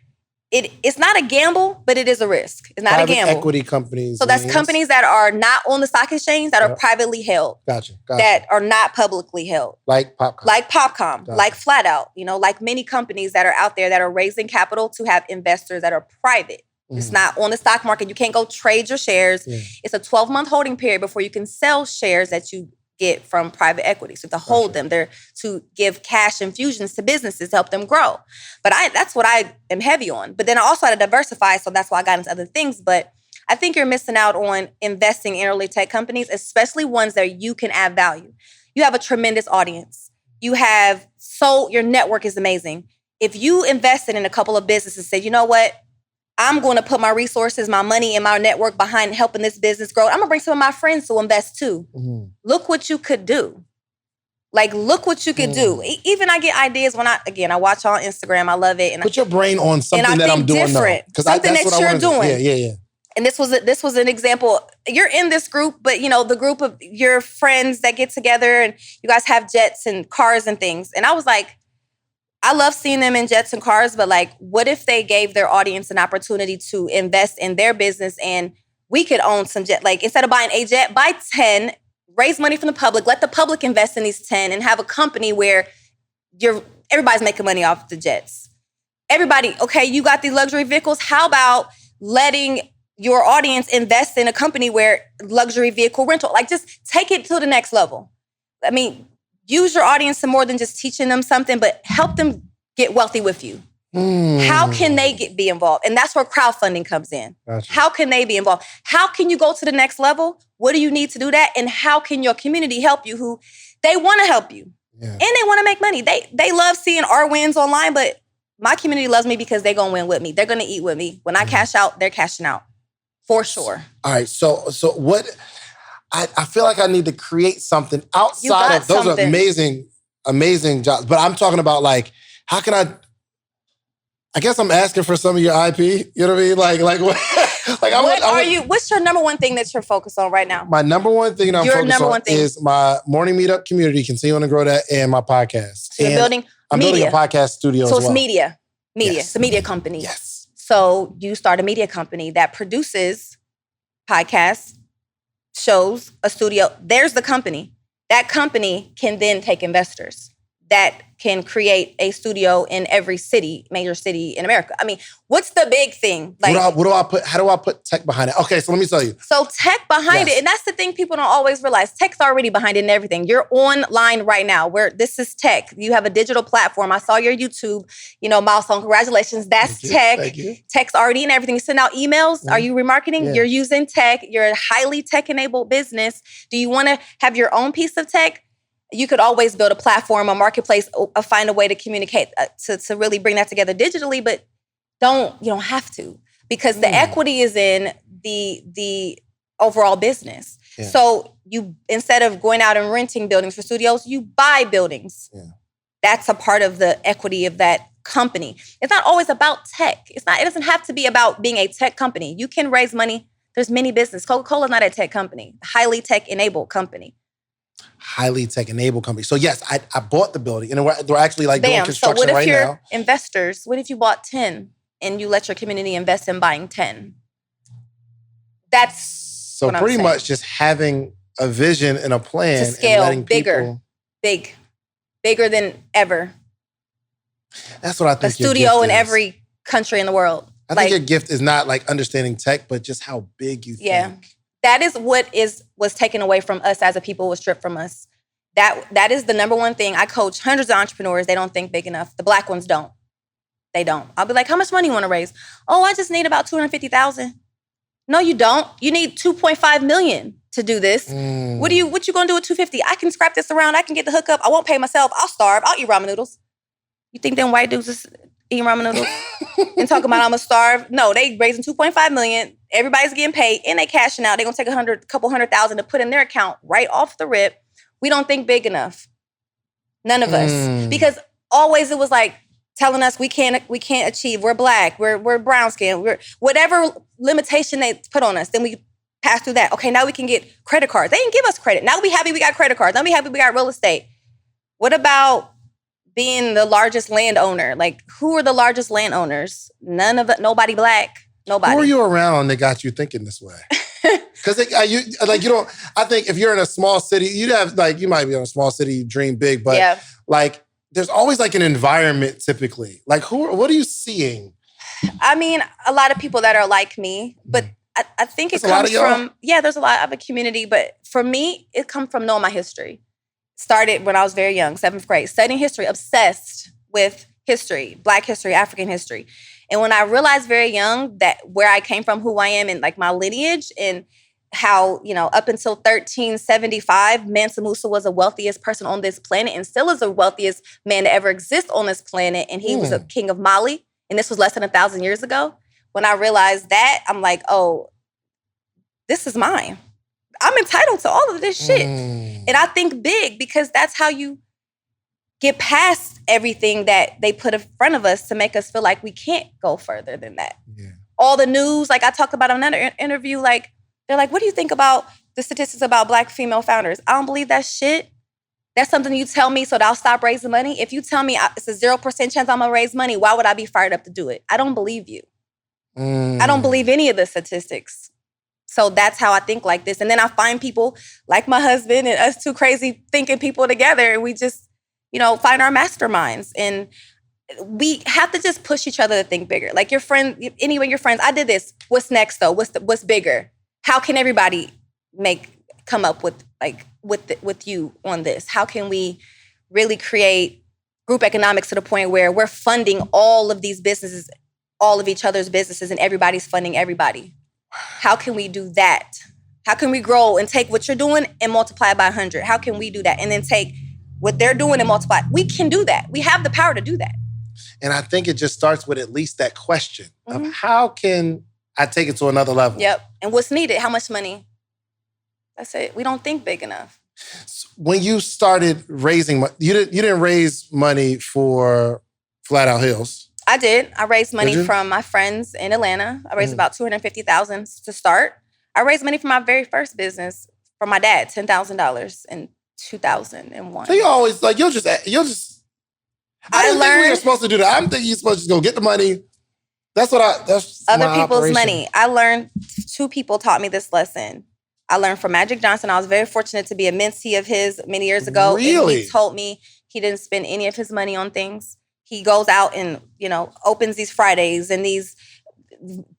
it's not a gamble, but it is a risk. It's not private a gamble. Equity companies. So that's companies that are not on the stock exchange, that are privately held. Gotcha. That are not publicly held. Like Popcom. Gotcha. Like Flat Out, like many companies that are out there that are raising capital to have investors that are private. It's not on the stock market. You can't go trade your shares. Yeah. It's a 12-month holding period before you can sell shares that you get from private equity. So to hold them, they're to give cash infusions to businesses to help them grow. But that's what I am heavy on. But then I also had to diversify, so that's why I got into other things. But I think you're missing out on investing in early tech companies, especially ones that you can add value. You have a tremendous audience. Your network is amazing. If you invested in a couple of businesses and said, you know what, I'm going to put my resources, my money, and my network behind helping this business grow. I'm going to bring some of my friends to invest too. Look what you could do. Look what you could do. Even I get ideas when I watch on Instagram. I love it. And put your brain on something that I'm doing different. Something that you're doing. Yeah. And this was an example. You're in this group, but the group of your friends that get together and you guys have jets and cars and things. And I was like, I love seeing them in jets and cars, but what if they gave their audience an opportunity to invest in their business and we could own some jet? Instead of buying a jet, buy 10, raise money from the public, let the public invest in these 10 and have a company where everybody's making money off the jets. Everybody, okay, you got these luxury vehicles. How about letting your audience invest in a company where luxury vehicle rental, just take it to the next level. I mean, use your audience to more than just teaching them something, but help them get wealthy with you. How can they be involved? And that's where crowdfunding comes in. Gotcha. How can they be involved? How can you go to the next level? What do you need to do that? And how can your community help you who they want to help you? Yeah. And they want to make money. They love seeing our wins online, but my community loves me because they're going to win with me. They're going to eat with me. When I cash out, they're cashing out. For sure. All right. So what... I feel like I need to create something outside of those are amazing jobs. But I'm talking about how can I guess I'm asking for some of your IP. You know what I mean? What's your number one thing that you're focused on right now? My number one thing that I'm focused on is my morning meetup community, continuing to grow that, and my podcast. So I'm building a podcast studio as well. So it's media. Yes. It's a media company. Yes. So you start a media company that produces podcasts, shows, a studio. There's the company. That company can then take investors that can create a studio in every major city in America. I mean, what's the big thing? What do I put? How do I put tech behind it? Okay, so let me tell you. So tech behind it, and that's the thing people don't always realize. Tech's already behind it and everything. You're online right now. This is tech. You have a digital platform. I saw your YouTube, milestone. Congratulations. That's tech. Thank you. Tech's already in everything. You send out emails. Are you remarketing? Yeah. You're using tech. You're a highly tech-enabled business. Do you want to have your own piece of tech? You could always build a platform, a marketplace, find a way to communicate to really bring that together digitally, but you don't have to, because the equity is in the overall business. Yeah. So you, instead of going out and renting buildings for studios, you buy buildings. Yeah. That's a part of the equity of that company. It's not always about tech. It doesn't have to be about being a tech company. You can raise money. There's many businesses. Coca-Cola's not a tech company, highly tech-enabled company. Highly tech-enabled company. So yes, I bought the building, and we're actually doing construction right now. So what if your investors, what if you bought 10 and you let your community invest in buying 10? That's so pretty much just having a vision and a plan to scale and bigger, bigger than ever. That's what I think. A studio in every country in the world. I think your gift is not understanding tech, but just how big you think. That is what was taken away from us as a people, was stripped from us. That is the number one thing. I coach hundreds of entrepreneurs. They don't think big enough. The Black ones don't. They don't. I'll be like, how much money you want to raise? Oh, I just need about $250,000. No, you don't. You need $2.5 million to do this. What you gonna do with $250? I can scrap this around. I can get the hookup. I won't pay myself. I'll starve. I'll eat ramen noodles. You think them white dudes is eating ramen noodles and talking about I'm gonna starve? No, they raising $2.5 million. Everybody's getting paid and they cashing out. They're gonna take a couple $100,000 to put in their account right off the rip. We don't think big enough. None of us. Because always it was like telling us we can't achieve. We're black. We're brown skin. We're whatever limitation they put on us. Then we pass through that. Okay, now we can get credit cards. They didn't give us credit. Now we happy we got credit cards. Now we happy we got real estate. What about being the largest landowner? Like, who are the largest landowners? Nobody black. Nobody. Who are you around that got you thinking this way? Because you don't. I think if you're in a small city, you'd have you might be in a small city, you dream big, but there's always an environment typically. What are you seeing? I mean, a lot of people that are like me, but I think it comes from there's a lot of a community, but for me, it comes from knowing my history. Started when I was very young, 7th grade, studying history, obsessed with history, Black history, African history. And when I realized very young that where I came from, who I am, and my lineage, and how, up until 1375, Mansa Musa was the wealthiest person on this planet and still is the wealthiest man to ever exist on this planet. And he was a king of Mali. And this was less than 1,000 years ago. When I realized that, I'm like, oh, this is mine. I'm entitled to all of this shit. And I think big because that's how you get past everything that they put in front of us to make us feel like we can't go further than that. Yeah. All the news, I talked about in another interview, they're like, what do you think about the statistics about Black female founders? I don't believe that shit. That's something you tell me so that I'll stop raising money. If you tell me it's a 0% chance I'm going to raise money, why would I be fired up to do it? I don't believe you. I don't believe any of the statistics. So that's how I think like this. And then I find people like my husband and us two crazy thinking people together, and we just, find our masterminds. And we have to just push each other to think bigger. Like your friend, your friends, I did this. What's next though? What's bigger? How can everybody come up with with you on this? How can we really create group economics to the point where we're funding all of these businesses, all of each other's businesses, and everybody's funding everybody? How can we do that? How can we grow and take what you're doing and multiply it by 100? How can we do that? And then take what they're doing and multiply. We can do that. We have the power to do that. And I think it just starts with at least that question of how can I take it to another level? Yep. And what's needed? How much money? That's it. We don't think big enough. When you started raising money, you didn't raise money for Flat Out Hills. I did. I raised money from my friends in Atlanta. I raised about $250,000 to start. I raised money for my very first business from my dad, $10,000 in 2001. So you always you'll just. I didn't think we were supposed to do that. I'm thinking you're supposed to just go get the money. That's other people's money. I learned, 2 people taught me this lesson. I learned from Magic Johnson. I was very fortunate to be a mentee of his many years ago. Really? And he told me he didn't spend any of his money on things. He goes out and, opens these Fridays and these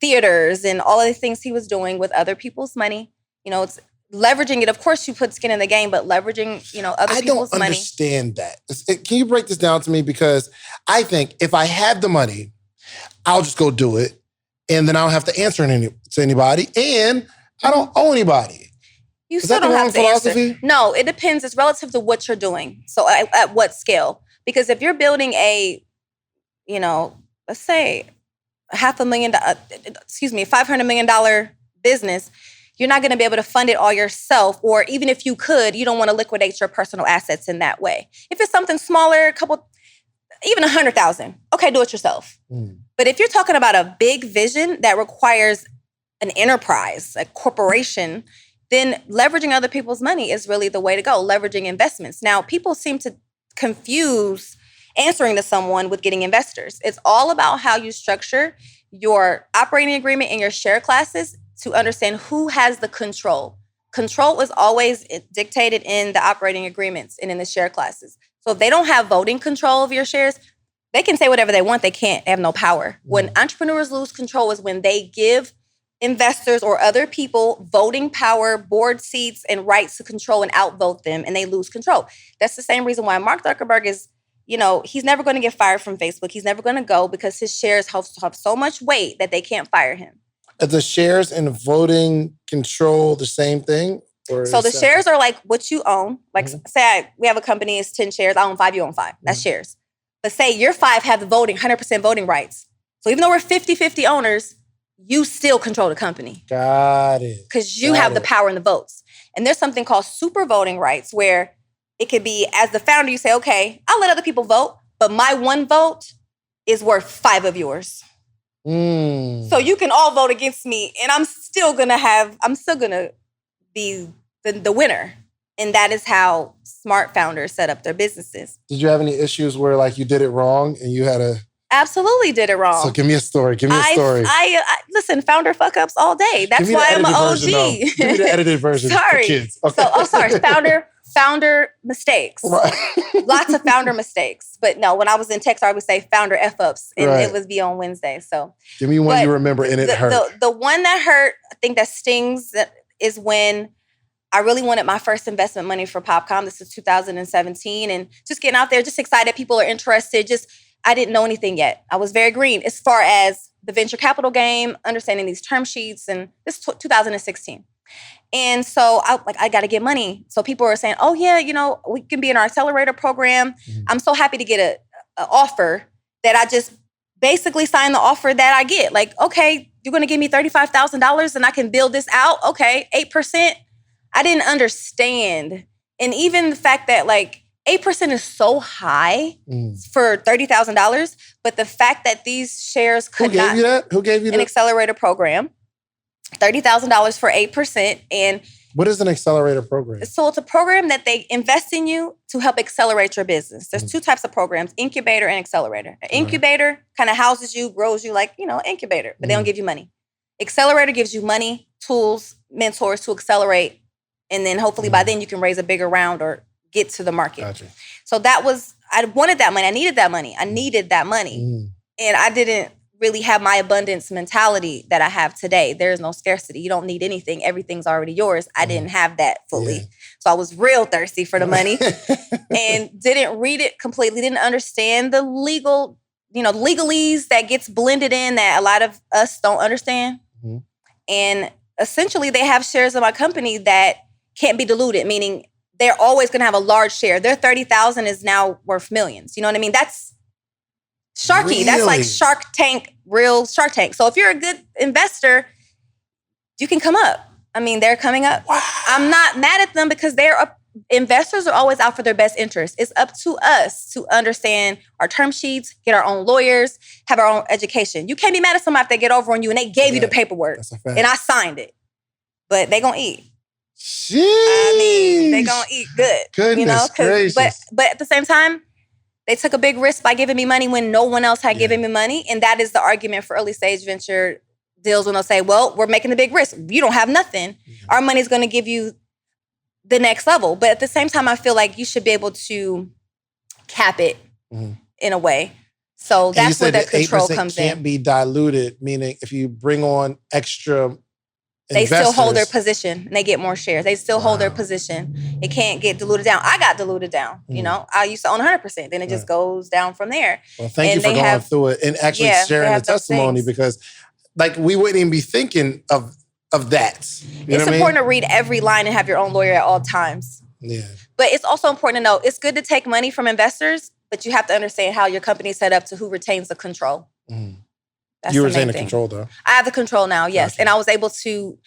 theaters and all of the things he was doing with other people's money. It's leveraging it. Of course, you put skin in the game, but leveraging, other people's money. I don't understand that. Can you break this down to me? Because I think if I have the money, I'll just go do it. And then I don't have to answer to anybody. And I don't owe anybody. You still don't have to answer. No, it depends. It's relative to what you're doing. So at what scale? Because if you're building a, let's say $500 million business, you're not going to be able to fund it all yourself. Or even if you could, you don't want to liquidate your personal assets in that way. If it's something smaller, even 100,000, okay, do it yourself. But if you're talking about a big vision that requires an enterprise, a corporation, then leveraging other people's money is really the way to go, leveraging investments. Now, people seem to confuse answering to someone with getting investors. It's all about how you structure your operating agreement and your share classes to understand who has the control. Control is always dictated in the operating agreements and in the share classes. So if they don't have voting control of your shares, they can say whatever they want. They have no power. When entrepreneurs lose control is when they give investors or other people voting power, board seats, and rights to control and outvote them, and they lose control. That's the same reason why Mark Zuckerberg is, he's never going to get fired from Facebook. He's never going to go because his shares have so much weight that they can't fire him. Are the shares and voting control the same thing? So the shares are like what you own. Like say we have a company, it's 10 shares. I own 5, you own 5. That's shares. But say your 5 have the 100% voting rights. So even though we're 50-50 owners, you still control the company. Got it. Because you have the power and the votes. And there's something called super voting rights where it could be as the founder, you say, okay, I'll let other people vote, but my one vote is worth 5 of yours. So you can all vote against me and I'm still gonna be the winner. And that is how smart founders set up their businesses. Did you have any issues where like you did it wrong and you had to? Absolutely did it wrong. So give me a story. I listen, founder fuck ups all day. That's why I'm an OG. Give me the edited version for kids. Okay. Sorry. Founder mistakes. Right. Lots of founder mistakes. But no, when I was in tech, I would say founder F-ups. And it was be on Wednesday. So give me one you remember and it hurt. The one that hurt, I think that stings, is when I really wanted my first investment money for Popcom. This is 2017. And just getting out there, just excited. People are interested. I didn't know anything yet. I was very green as far as the venture capital game, understanding these term sheets, and this is 2016. And so I got to get money. So people are saying, oh yeah, we can be in our accelerator program. Mm-hmm. I'm so happy to get an offer that I just basically sign the offer that I get. Like, okay, you're going to give me $35,000 and I can build this out. Okay, 8%. I didn't understand. And even the fact that 8% is so high for $30,000, but the fact that these shares could not... Who gave you that? An accelerator program. $30,000 for 8%. And what is an accelerator program? So it's a program that they invest in you to help accelerate your business. There's 2 types of programs, incubator and accelerator. An incubator kind of houses you, grows you like, incubator, but they don't give you money. Accelerator gives you money, tools, mentors to accelerate. And then hopefully by then you can raise a bigger round or get to the market. Gotcha. So I wanted that money. I needed that money. And I didn't really have my abundance mentality that I have today. There is no scarcity. You don't need anything. Everything's already yours. I didn't have that fully. Yeah. So I was real thirsty for the money and didn't read it completely, didn't understand the legalese that gets blended in that a lot of us don't understand. Mm-hmm. And essentially they have shares of my company that can't be diluted, meaning they're always going to have a large share. Their 30,000 is now worth millions. You know what I mean? That's sharky. Really? That's like Shark Tank, real Shark Tank. So if you're a good investor, you can come up. I mean, they're coming up. Wow. I'm not mad at them because investors are always out for their best interest. It's up to us to understand our term sheets, get our own lawyers, have our own education. You can't be mad at somebody if they get over on you and they gave you the paperwork and I signed it. But they gonna eat. Sheesh. I mean, they gonna eat good. Goodness gracious. But at the same time, they took a big risk by giving me money when no one else had given me money. And that is the argument for early stage venture deals when they'll say, well, we're making a big risk. You don't have nothing. Mm-hmm. Our money's gonna give you the next level. But at the same time, I feel like you should be able to cap it in a way. So that's where the control comes in. Can't be diluted, meaning if you bring on extra they still hold their position and they get more shares. They still hold their position. It can't get diluted down. I got diluted down. I used to own 100%. Then it just goes down from there. Well, thank you for going through it and actually sharing the testimony because we wouldn't even be thinking of that. It's important to read every line and have your own lawyer at all times. Yeah. But it's also important to know it's good to take money from investors, but you have to understand how your company is set up to who retains the control. Mm. You retain the control, though. I have the control now, yes. Gotcha. And I was able to,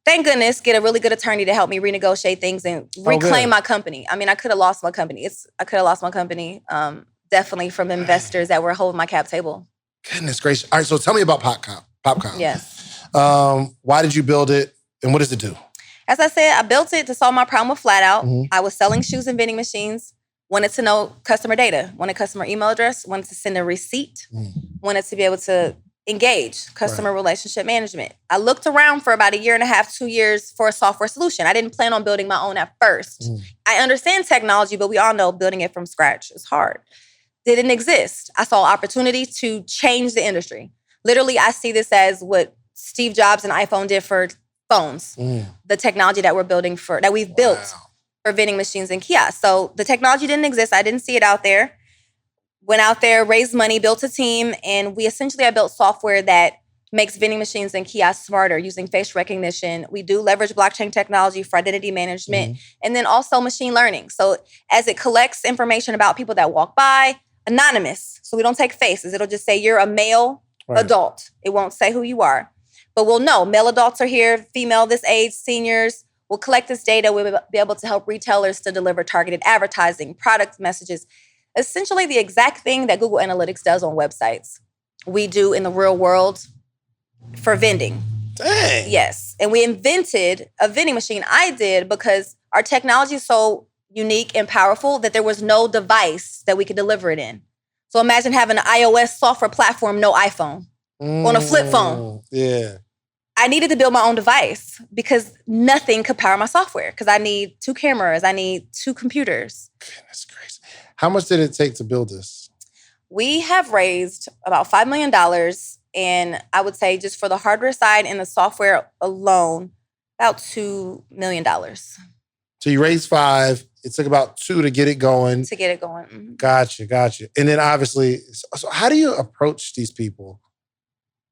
thank goodness, get a really good attorney to help me renegotiate things and reclaim my company. I mean, I could have lost my company. Definitely from investors that were holding my cap table. Goodness gracious. All right, so tell me about Popcom. Yes. Why did you build it, and what does it do? As I said, I built it to solve my problem with Flat Out. Mm-hmm. I was selling shoes and vending machines. Wanted to know customer data. Wanted customer email address. Wanted to send a receipt. Wanted to be able to engage customer relationship management. I looked around for about 1.5 years, 2 years for a software solution. I didn't plan on building my own at first. I understand technology, but we all know building it from scratch is hard. Didn't exist. I saw opportunity to change the industry. Literally, I see this as what Steve Jobs and iPhone did for phones. The technology that we've built for vending machines and kiosks. So the technology didn't exist. I didn't see it out there. Went out there, raised money, built a team, and I built software that makes vending machines and kiosks smarter using face recognition. We do leverage blockchain technology for identity management, and then also machine learning. So as it collects information about people that walk by, anonymous, so we don't take faces. It'll just say you're a male adult. It won't say who you are. But we'll know male adults are here, female this age, seniors, We'll collect this data. We'll be able to help retailers to deliver targeted advertising, product messages, essentially the exact thing that Google Analytics does on websites. We do in the real world for vending. Dang. Yes. And we invented a vending machine. I did because our technology is so unique and powerful that there was no device that we could deliver it in. So imagine having an iOS software platform, no iPhone, on a flip phone. Yeah. I needed to build my own device because nothing could power my software because I need 2 cameras. I need 2 computers. Goodness gracious. How much did it take to build this? We have raised about $5 million. And I would say just for the hardware side and the software alone, about $2 million. So you raised 5. It took about 2 to get it going. Mm-hmm. Gotcha. And then obviously, so how do you approach these people?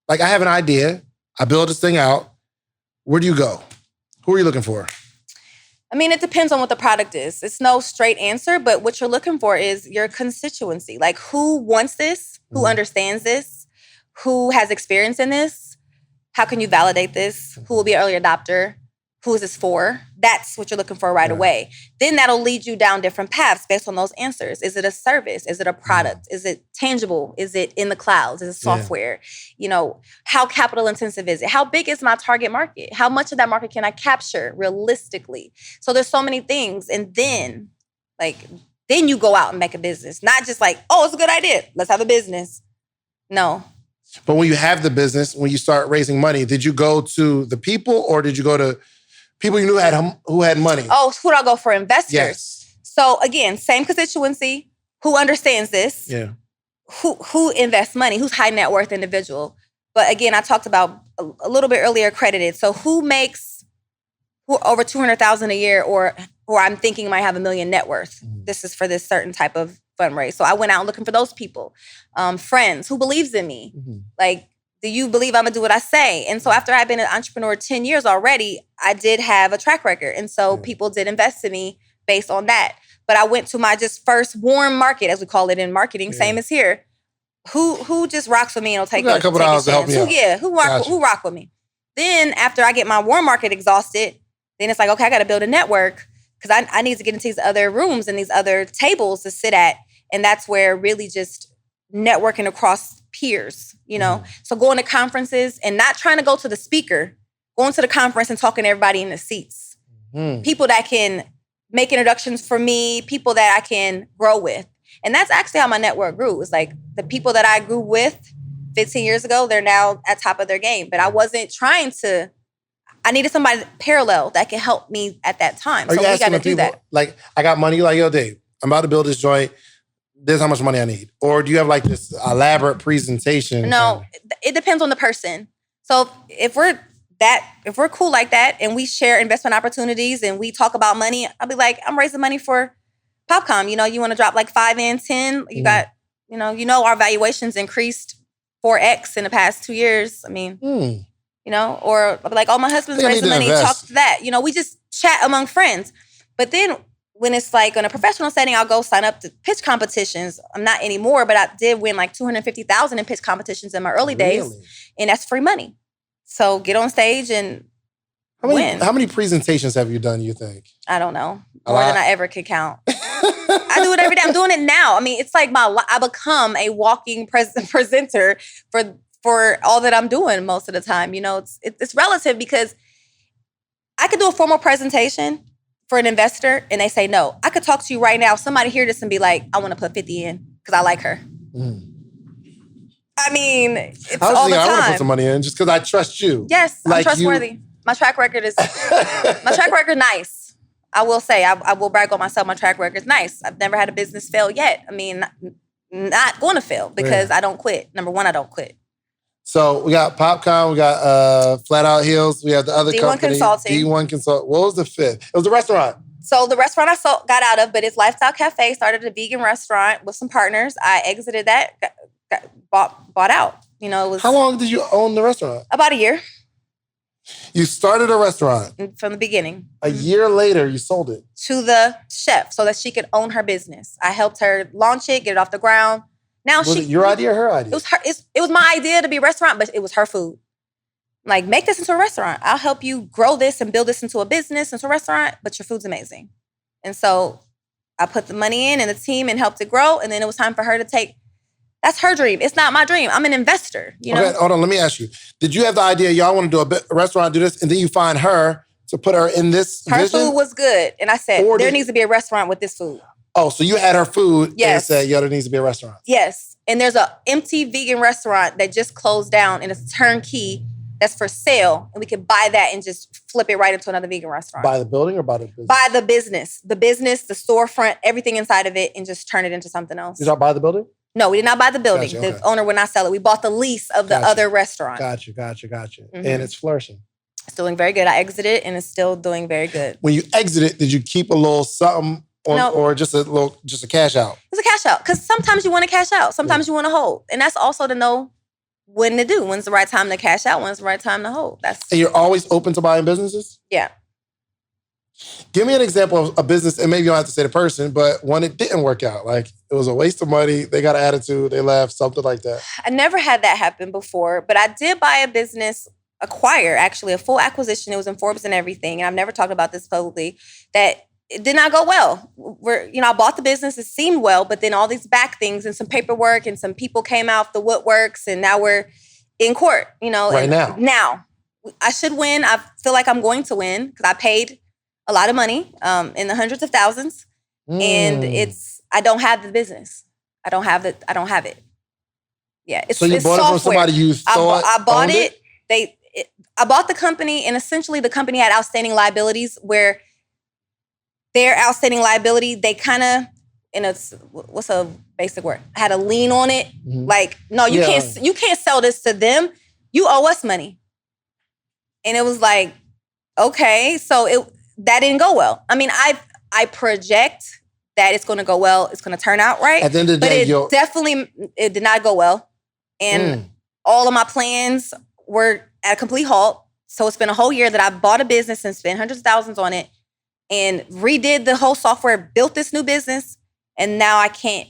Like, I have an idea. I build this thing out. Where do you go? Who are you looking for? I mean, it depends on what the product is. It's no straight answer, but what you're looking for is your constituency. Like, who wants this? Who understands this? Who has experience in this? How can you validate this? Who will be an early adopter? Who is this for? That's what you're looking for right away. Then that'll lead you down different paths based on those answers. Is it a service? Is it a product? Is it tangible? Is it in the clouds? Is it software? You know, how capital intensive is it? How big is my target market? How much of that market can I capture realistically? So there's so many things. And then, then you go out and make a business. Not just like, oh, it's a good idea. Let's have a business. No. But when you have the business, when you start raising money, did you go to the people or did you go to people you knew who had money? Oh, who do I go for? Investors. Yes. So again, same constituency. Who understands this? Yeah. Who invests money? Who's high net worth individual? But again, I talked about a little bit earlier accredited. So who over $200,000 a year, or I'm thinking might have $1 million net worth. This is for this certain type of fundraise. So I went out looking for those people. Friends who believes in me. Like, do you believe I'm gonna do what I say? And so after I've been an entrepreneur 10 years already, I did have a track record. And so people did invest in me based on that. But I went to my just first warm market, as we call it in marketing, same as here. Who just rocks with me and will take a couple dollars to help me out. Who rock with me? Then after I get my warm market exhausted, then it's like, okay, I gotta build a network because I need to get into these other rooms and these other tables to sit at. And that's where really just networking across peers, you know? So going to conferences and not trying to go to the speaker, going to the conference and talking to everybody in the seats. People that can make introductions for me, people that I can grow with. And that's actually how my network grew. It was like the people that I grew with 15 years ago, they're now at top of their game. But I wasn't trying to, I needed somebody parallel that could help me at that time. So we got to do that. Like, I got money, like, yo, Dave, I'm about to build this joint. This is how much money I need. Or do you have like this elaborate presentation? No, it depends on the person. So if we're cool like that and we share investment opportunities and we talk about money, I'll be like, I'm raising money for Popcom. You know, you want to drop like 5 and 10. You got, you know, our valuations increased 4x in the past 2 years. I mean, you know, or I'll be like, oh, my husband's raising money. Talk to that. You know, we just chat among friends. But then when it's like in a professional setting, I'll go sign up to pitch competitions. I'm not anymore, but I did win like $250,000 in pitch competitions in my early days. And that's free money. So get on stage and win. How many presentations have you done, you think? I don't know. More than I ever could count. I do it every day. I'm doing it now. I mean, it's like I become a walking presenter for all that I'm doing most of the time. You know, it's relative because I could do a formal presentation for an investor and they say no. I could talk to you right now. Somebody hear this and be like, I want to put 50 in because I like her. I mean, it's all the time. I want to put some money in just because I trust you. Yes, I'm trustworthy. My track record is nice. I will say, I will brag on myself. My track record is nice. I've never had a business fail yet. I mean, not going to fail because I don't quit. Number one, I don't quit. So we got Popcom, we got Flat Out Heels, we have the other D1 company. Consulting. D1 Consulting. What was the fifth? It was the restaurant. So the restaurant I got out of, but it's Lifestyle Cafe, started a vegan restaurant with some partners. I exited that, bought out. You know, it was. How long did you own the restaurant? About a year. You started a restaurant. From the beginning. A year later, you sold it. To the chef so that she could own her business. I helped her launch it, get it off the ground. Now was it your idea or her idea? It was her. It was my idea to be a restaurant, but it was her food. Like, make this into a restaurant. I'll help you grow this and build this into a business, into a restaurant, but your food's amazing. And so I put the money in and the team and helped it grow. And then it was time for her to take, that's her dream. It's not my dream. I'm an investor, you know? Okay, hold on. Let me ask you. Did you have the idea, y'all want to do a restaurant, do this, and then you find her to put her in this Her vision? food was good. And I said, there needs to be a restaurant with this food. Oh, so you had her food Yes. and said, yo, there needs to be a restaurant. Yes. And there's an empty vegan restaurant that just closed down and it's turnkey that's for sale. And we can buy that and just flip it right into another vegan restaurant. Buy the building or buy the business? Buy the business. The business, the storefront, everything inside of it, and just turn it into something else. Did y'all buy the building? No, we did not buy the building. Gotcha, okay. The owner would not sell it. We bought the lease of the other restaurant. Gotcha. Mm-hmm. And it's flourishing. It's doing very good. I exited and it's still doing very good. When you exited, did you keep a little something or just a cash out? It's a cash out. Because sometimes you want to cash out. Sometimes you want to hold. And that's also to know when to do. When's the right time to cash out? When's the right time to hold? And you're always open to buying businesses? Yeah. Give me an example of a business, and maybe you don't have to say the person, but one it didn't work out. Like, it was a waste of money. They got an attitude. They left, something like that. I never had that happen before, but I did buy a business, acquire actually, a full acquisition. It was in Forbes and everything. And I've never talked about this publicly, that it did not go well. I bought the business. It seemed well, but then all these back things and some paperwork and some people came out the woodworks, and now we're in court, Right now. Now, I should win. I feel like I'm going to win because I paid a lot of money, in the hundreds of thousands. And I don't have the business. I don't have it. Yeah. So you bought software. it from somebody you thought I bought owned it. I bought the company, and essentially the company had outstanding liabilities where their outstanding liability, they kind of, what's a basic word? I had a lien on it. Mm-hmm. Like, no, you can't sell this to them. You owe us money. And it was like, okay, so that didn't go well. I mean, I project that it's going to go well. It's going to turn out right. At the end of the day, it did not go well. And all of my plans were at a complete halt. So it's been a whole year that I bought a business and spent hundreds of thousands on it and redid the whole software, built this new business. And now I can't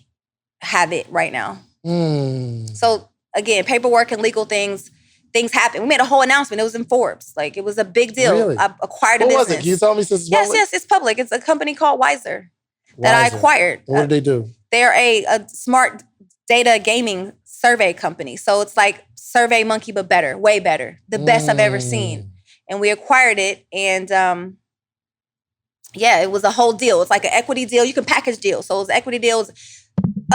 have it right now. So again, paperwork and legal things happen. We made a whole announcement. It was in Forbes. Like, it was a big deal. Really? I acquired a business. What was it? Can you tell me since it's public? Yes, it's public. It's a company called Wiser that I acquired. What did they do? They're a smart data gaming survey company. So it's like Survey Monkey, but better, way better. The best I've ever seen. And we acquired it. And it was a whole deal. It's like an equity deal. You can package deals. So it was equity deals,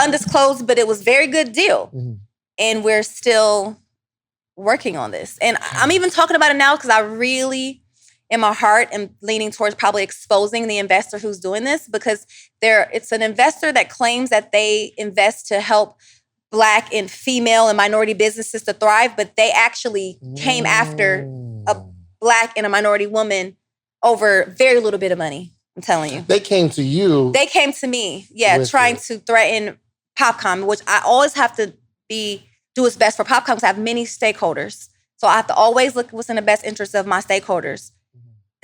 undisclosed, but it was very good deal. Mm-hmm. And we're still working on this. And I'm even talking about it now because I really, in my heart, am leaning towards probably exposing the investor who's doing this, because it's an investor that claims that they invest to help Black and female and minority businesses to thrive, but they actually came after a Black and a minority woman over very little bit of money. I'm telling you. They came to you. They came to me, trying to threaten Popcom, which I always have to do its best for Popcom because I have many stakeholders. So I have to always look what's in the best interest of my stakeholders.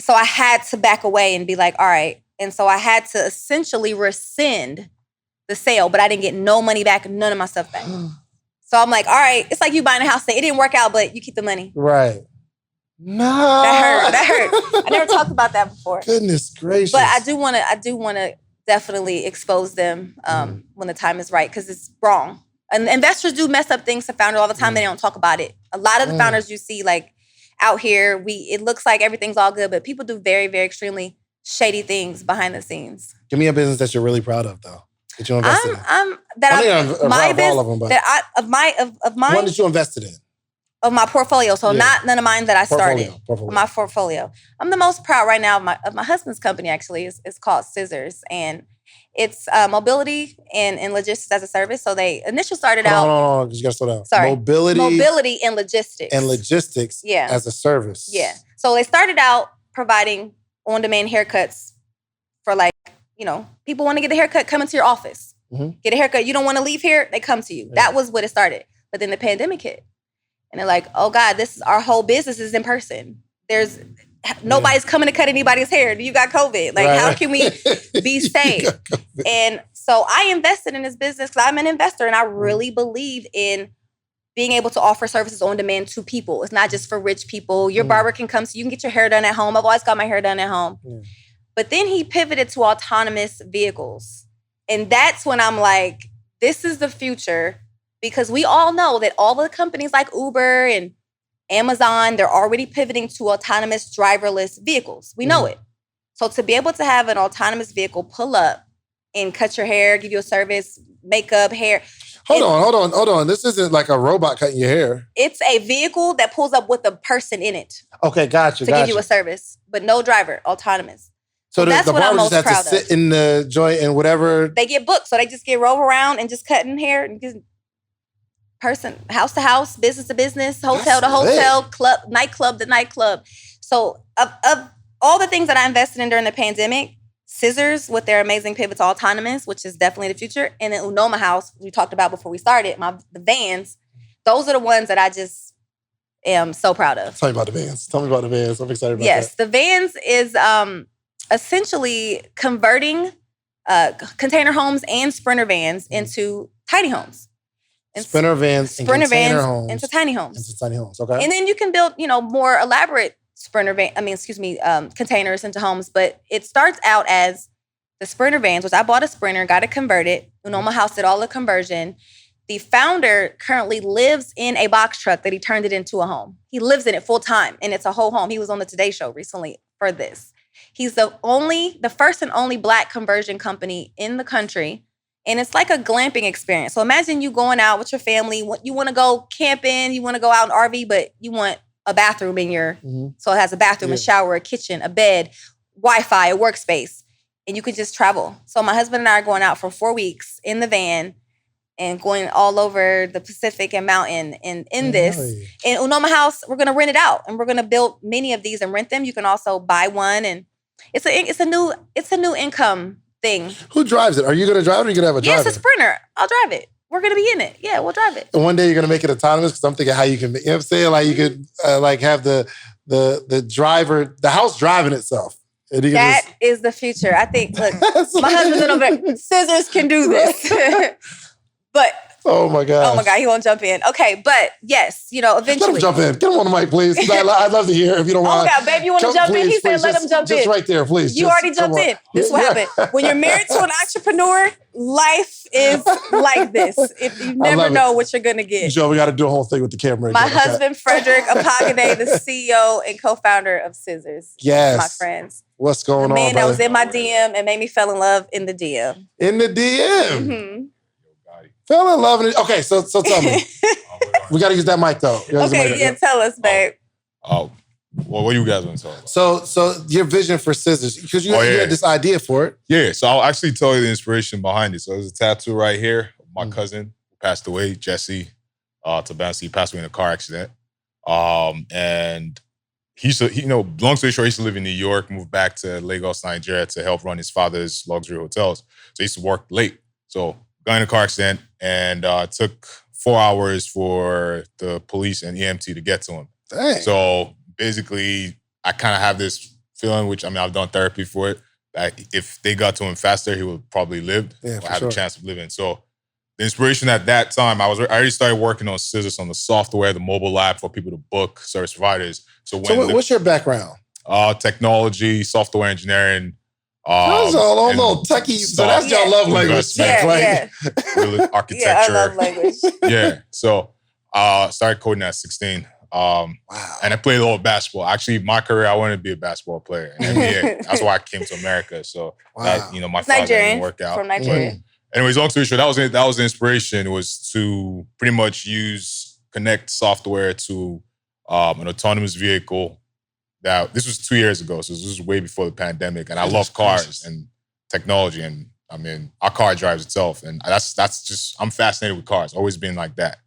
So I had to back away and be like, all right. And so I had to essentially rescind the sale, but I didn't get no money back, none of my stuff back. So I'm like, all right, it's like you buying a house. It didn't work out, but you keep the money. Right. No. That hurt. I never talked about that before. Goodness gracious. But I do want to definitely expose them when the time is right, because it's wrong. And investors do mess up things to founders all the time. They don't talk about it. A lot of the founders you see like out here, it looks like everything's all good, but people do very, very extremely shady things behind the scenes. Give me a business that you're really proud of, though, that you invested in. I'm all of them, but of mine, one that you invested in. Of my portfolio. So not none of mine that I started. Portfolio. My portfolio. I'm the most proud right now of my husband's company, actually. It's called Scissors. And it's mobility and logistics as a service. So they initially started out. No, you gotta slow down. Sorry. Mobility and logistics. As a service. Yeah. So they started out providing on-demand haircuts for people want to get a haircut, come into your office. Mm-hmm. Get a haircut. You don't want to leave here, they come to you. Yeah. That was what it started. But then the pandemic hit. And they're like, oh God, our whole business is in person. Nobody's coming to cut anybody's hair. You got COVID. How can we be safe? And so I invested in this business because I'm an investor and I really believe in being able to offer services on demand to people. It's not just for rich people. Your barber can come so you can get your hair done at home. I've always got my hair done at home. Yeah. But then he pivoted to autonomous vehicles. And that's when I'm like, this is the future, because we all know that all the companies like Uber and Amazon, they're already pivoting to autonomous driverless vehicles. We know it. So to be able to have an autonomous vehicle pull up and cut your hair, give you a service, makeup, hair. Hold on. This isn't like a robot cutting your hair. It's a vehicle that pulls up with a person in it. Okay, gotcha. To give you a service, but no driver, autonomous. So that's the what I'm barber just have to sit in the joint and whatever. They get booked, so they just get rolled around and just cutting hair and just person, house to house, business to business, hotel to hotel, club, nightclub to nightclub. So of all the things that I invested in during the pandemic, Scissors with their amazing pivot to autonomous, which is definitely the future, and then Unoma House, we talked about before we started, the vans, those are the ones that I just am so proud of. Tell me about the vans. I'm excited about that. Yes, the vans is essentially converting container homes and sprinter vans into tiny homes. Sprinter vans into tiny homes. Into tiny homes, okay. And then you can build, more elaborate containers into homes. But it starts out as the sprinter vans, which I bought a sprinter, got it converted. Unoma House did all the conversion. The founder currently lives in a box truck that he turned it into a home. He lives in it full time, and it's a whole home. He was on the Today Show recently for this. He's the first and only Black conversion company in the country. And it's like a glamping experience. So imagine you going out with your family. You want to go camping, you want to go out in RV, but you want a bathroom in your, so it has a bathroom, a shower, a kitchen, a bed, Wi-Fi, a workspace, and you could just travel. So my husband and I are going out for 4 weeks in the van and going all over the Pacific and mountain and in this. In Unoma House, we're going to rent it out, and we're going to build many of these and rent them. You can also buy one, and it's a new income thing. Who drives it? Are you going to drive it, or are you going to have a driver? Yes, a sprinter. I'll drive it. We're going to be in it. Yeah, we'll drive it. And one day you're going to make it autonomous, because I'm thinking how you can, you know what I'm saying? Like you could have the driver, the house driving itself. That is the future. I think, look, my husband's in over. Scissors can do this. But oh my God, he won't jump in. Okay, but yes, eventually. Let him jump in. Get him on the mic, please. I'd love to hear if you don't mind. Oh my God, babe, you want to jump in? He said, let him jump in. Just right there, please. You already jumped in. This is what happened. When you're married to an entrepreneur, life is like this. If you never know what you're going to get. Joe, we got to do a whole thing with the camera. My husband, Frederick Apagade, the CEO and co-founder of Scissors. Yes. My friends. What's going on, the man that was in my DM and made me fall in love in the DM. In the DM? Mm-hmm. Fell in love in it. Okay, so tell me. We got to use that mic, though. Okay, tell us, babe. Well, what do you guys want to talk about? So your vision for Scissors, because you had this idea for it. Yeah, so I'll actually tell you the inspiration behind it. So there's a tattoo right here. My cousin who passed away, Jesse Tabansi, he passed away in a car accident. And long story short, he used to live in New York, moved back to Lagos, Nigeria to help run his father's luxury hotels. So he used to work late. So got in a car accident, and it took 4 hours for the police and EMT to get to him. Dang. So basically, I kind of have this feeling, which I've done therapy for it, that if they got to him faster, he would probably live or have a chance of living. So the inspiration at that time, I already started working on Scissors, on the software, the mobile app for people to book service providers. So what's your background? Technology, software engineering. Those are all little techie. So that's your love language. Really, architecture. Yeah, I love language. Yeah. So I started coding at 16. Wow. And I played a little basketball. Actually, my career, I wanted to be a basketball player in NBA. That's why I came to America. So that, my father didn't work out. From Nigeria. Anyways, long story short, that was the inspiration, was to pretty much connect software to an autonomous vehicle. This was 2 years ago, so this was way before the pandemic. And I love cars and technology, and our car drives itself. And that's just, I'm fascinated with cars, always been like that.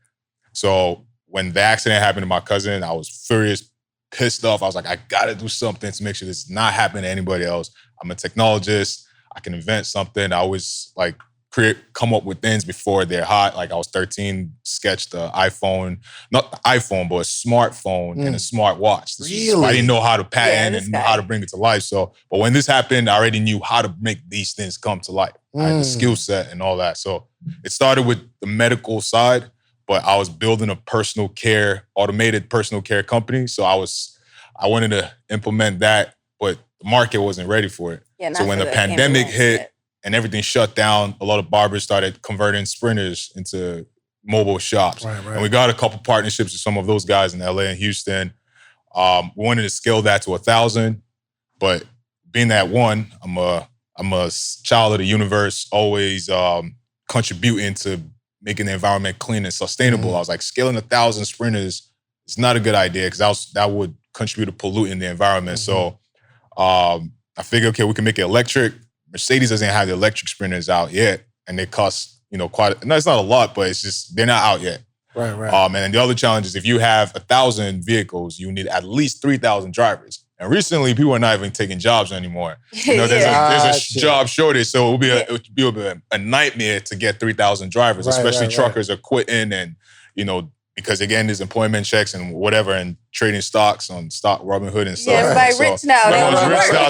So when the accident happened to my cousin, I was furious, pissed off. I was like, I gotta do something to make sure this is not happening to anybody else. I'm a technologist. I can invent something. I always come up with things before they're hot. Like I was 13, sketched the iPhone, not the iPhone, but a smartphone and a smart watch. Really? I didn't know how to patent and how to bring it to life. So, but when this happened, I already knew how to make these things come to life. I had the skill set and all that. So it started with the medical side, but I was building a automated personal care company. So I wanted to implement that, but the market wasn't ready for it. Yeah, so when the pandemic hit and everything shut down, a lot of barbers started converting sprinters into mobile shops. Right. And we got a couple partnerships with some of those guys in LA and Houston. We wanted to scale that to 1,000, but being that one, I'm a child of the universe, always contributing to making the environment clean and sustainable. I was like, scaling 1,000 sprinters is not a good idea because that would contribute to polluting the environment. So I figured, okay, we can make it electric. Mercedes doesn't have the electric sprinters out yet, and they cost, it's not a lot, but it's just, they're not out yet. Right. And then the other challenge is if you have 1,000 vehicles, you need at least 3,000 drivers. And recently, people are not even taking jobs anymore. There's a job shortage, so it would be a nightmare to get 3,000 drivers, especially truckers are quitting and, because again, there's employment checks and whatever, and trading stocks on stock Robinhood and stuff. Yeah, everybody rich now. Everyone's rich now,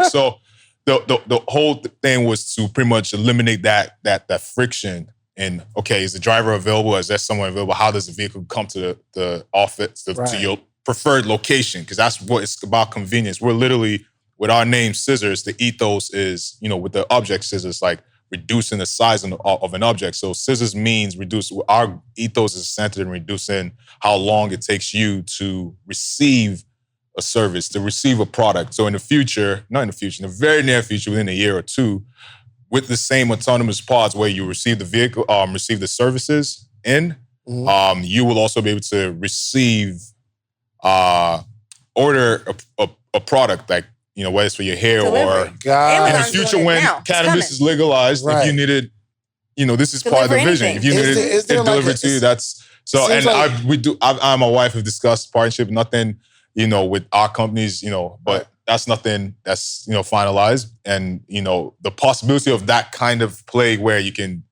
so the whole thing was to pretty much eliminate that friction. And okay, is the driver available? Is there someone available? How does the vehicle come to the office, to your preferred location? Because that's what it's about, convenience. We're literally, with our name, Scissors, the ethos is, with the object scissors, like reducing the size of an object. So scissors means our ethos is centered in reducing how long it takes you to receive a service, to receive a product. So in the very near future, within a year or two, with the same autonomous pods where you receive the vehicle, receive the services in, you will also be able to receive, order a product, like, whether it's for your hair or in the future when cannabis is legalized, if you needed, this is part of the vision. If you needed it delivered to you, that's so. And I and my wife have discussed partnership. Nothing, with our companies, but. That's nothing that's, finalized. And, the possibility of that kind of play where you can,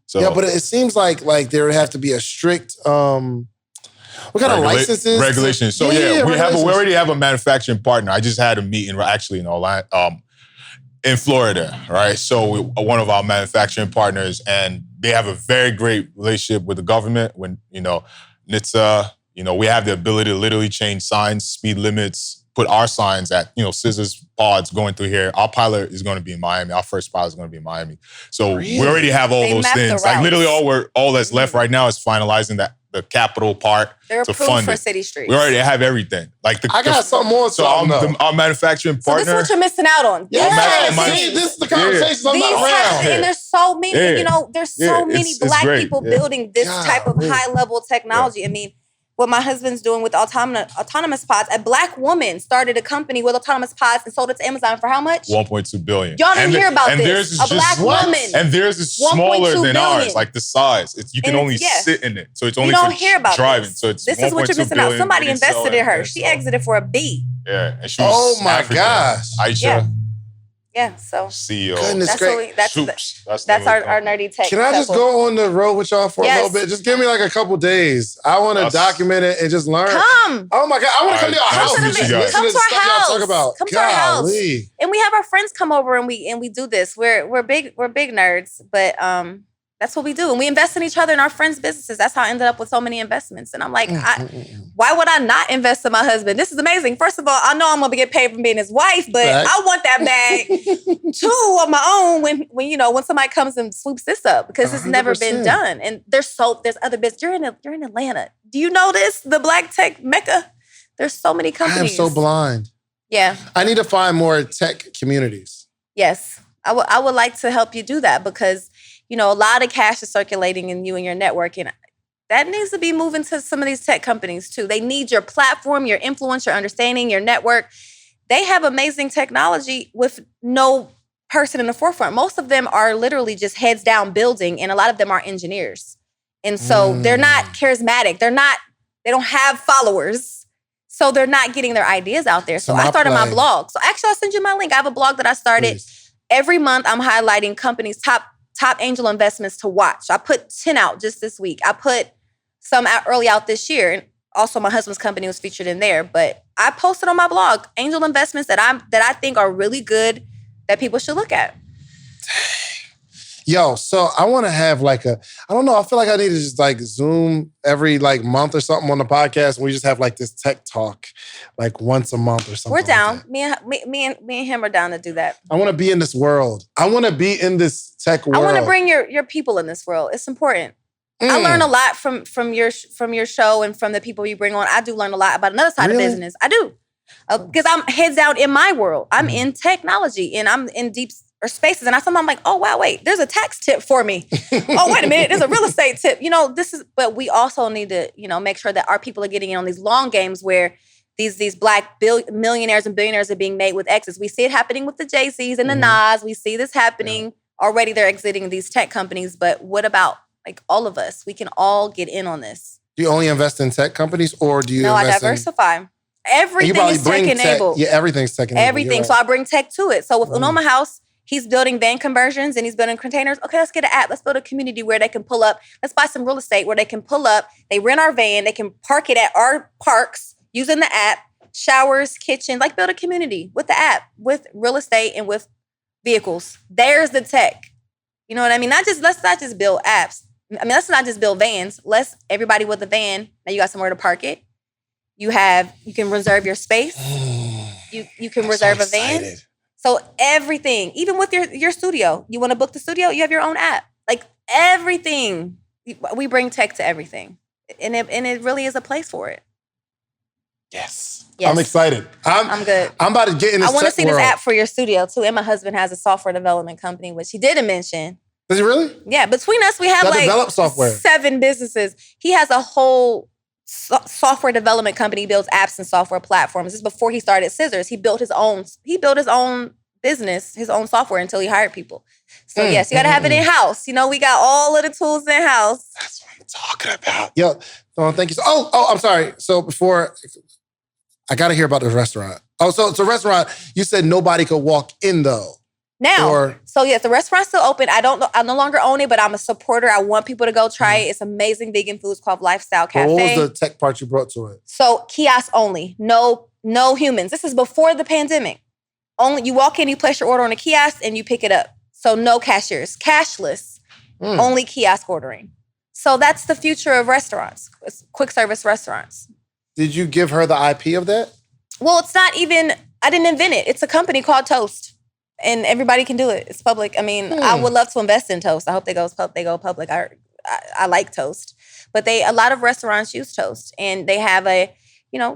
So but it seems like there would have to be a strict, what kind of licenses? Regulations. So we already have a manufacturing partner. I just had a meeting actually in Florida, right? So one of our manufacturing partners, and they have a very great relationship with the government. When, NHTSA, we have the ability to literally change signs, speed limits, put our signs at, scissors pods going through here. Our pilot is going to be in Miami. Our first pilot is going to be in Miami. So we already have all those things. Like literally all that's left right now is finalizing the capital part to fund for it. city streets. We already have everything. I got something more. So our manufacturing partner. So this is what you're missing out on. This is the conversations I'm not around. And there's so many, there's so many Black people building this type of high level technology. I mean, what my husband's doing with autonomous pods. A Black woman started a company with autonomous pods and sold it to Amazon for how much? $1.2 billion. Y'all didn't hear about this. A Black woman. And theirs is smaller than ours, like the size. You can only sit in it. So it's only for driving. So it's this is what you're missing out. Somebody invested in her. She exited for a B. Yeah. And she was African. Gosh. Aisha. Yeah, so CEO. That's our nerdy tech. Can I just go on the road with y'all for a little bit? Just give me like a couple days. I want to document it and just learn. Come. Oh my God, I want to come to your house. Come to our house. Talk about. Come to our house. And we have our friends come over and we do this. We're big nerds, but that's what we do. And we invest in each other and our friends' businesses. That's how I ended up with so many investments. And I'm like, why would I not invest in my husband? This is amazing. First of all, I know I'm going to get paid from being his wife, but I want that bag too on my own when somebody comes and swoops this up, because it's never been done. And there's other business. You're in Atlanta. Do you know this? The Black tech mecca? There's so many companies. I am so blind. Yeah. I need to find more tech communities. Yes. I would like to help you do that, because a lot of cash is circulating in you and your network, and that needs to be moving to some of these tech companies too. They need your platform, your influence, your understanding, your network. They have amazing technology with no person in the forefront. Most of them are literally just heads down building, and a lot of them are engineers. And so they're not charismatic. They don't have followers. So they're not getting their ideas out there. So I started my blog. So actually, I'll send you my link. I have a blog that I started. Please. Every month, I'm highlighting companies' top angel investments to watch. I put 10 out just this week. I put some early out this year. And also my husband's company was featured in there. But I posted on my blog angel investments that I think are really good that people should look at. Yo, so I want to have like I don't know, I feel like I need to just like Zoom every like month or something on the podcast, and we just have like this tech talk like once a month or something. We're down. Like Me and him are down to do that. I want to be in this world. I want to be in this tech world. I want to bring your people in this world. It's important. I learn a lot from your show and from the people you bring on. I do learn a lot about another side of business. I do. Because I'm heads down in my world. I'm in technology and I'm in deep spaces. And I'm like, oh, wow, wait, there's a tax tip for me. Oh, wait a minute, there's a real estate tip. But we also need to, make sure that our people are getting in on these long games where these black millionaires and billionaires are being made with exits. We see it happening with the Jay-Z's and the Nas. We see this happening already. They're exiting these tech companies. But what about like all of us? We can all get in on this. Do you only invest in tech companies or do you No, I invest diversify. Everything is tech-enabled. Yeah, everything's tech-enabled. Everything. So I bring tech to it. So with Unoma House, he's building van conversions and he's building containers. Okay, let's get an app. Let's build a community where they can pull up. Let's buy some real estate where they can pull up. They rent our van. They can park it at our parks using the app. Showers, kitchen. Like build a community with the app, with real estate and with vehicles. There's the tech. You know what I mean? Let's not just build apps. Let's not just build vans. Let's everybody with a van. Now you got somewhere to park it. You can reserve your space. You can reserve a van. So everything, even with your studio, you want to book the studio, you have your own app. Like everything, we bring tech to everything. And it really is a place for it. Yes. I'm excited. I'm good. I'm about to get in this. I want to see world. this app for your studio too. And my husband has a software development company, which he didn't mention. Does he really? Yeah. Between us, we have develop software. 7 businesses. He has a whole software development company. He builds apps and software platforms. This is before he started Scissors. He built his own business, his own software until he hired people. So yes, you got to have it in-house. We got all of the tools in-house. That's what I'm talking about. Yo, thank you. I'm sorry. So before, I got to hear about this restaurant. Oh, so it's a restaurant. You said nobody could walk in though. Now, so yes, the restaurant's still open. I no longer own it, but I'm a supporter. I want people to go try it. It's amazing vegan foods called Lifestyle Cafe. What was the tech part you brought to it? So kiosk only, no humans. This is before the pandemic. Only you walk in, you place your order on a kiosk, and you pick it up. So no cashiers, cashless, only kiosk ordering. So that's the future of restaurants, quick service restaurants. Did you give her the IP of that? Well, it's not even. I didn't invent it. It's a company called Toast. And everybody can do it. It's public. I mean, I would love to invest in Toast. I hope they go public. I like Toast. But a lot of restaurants use Toast. And they have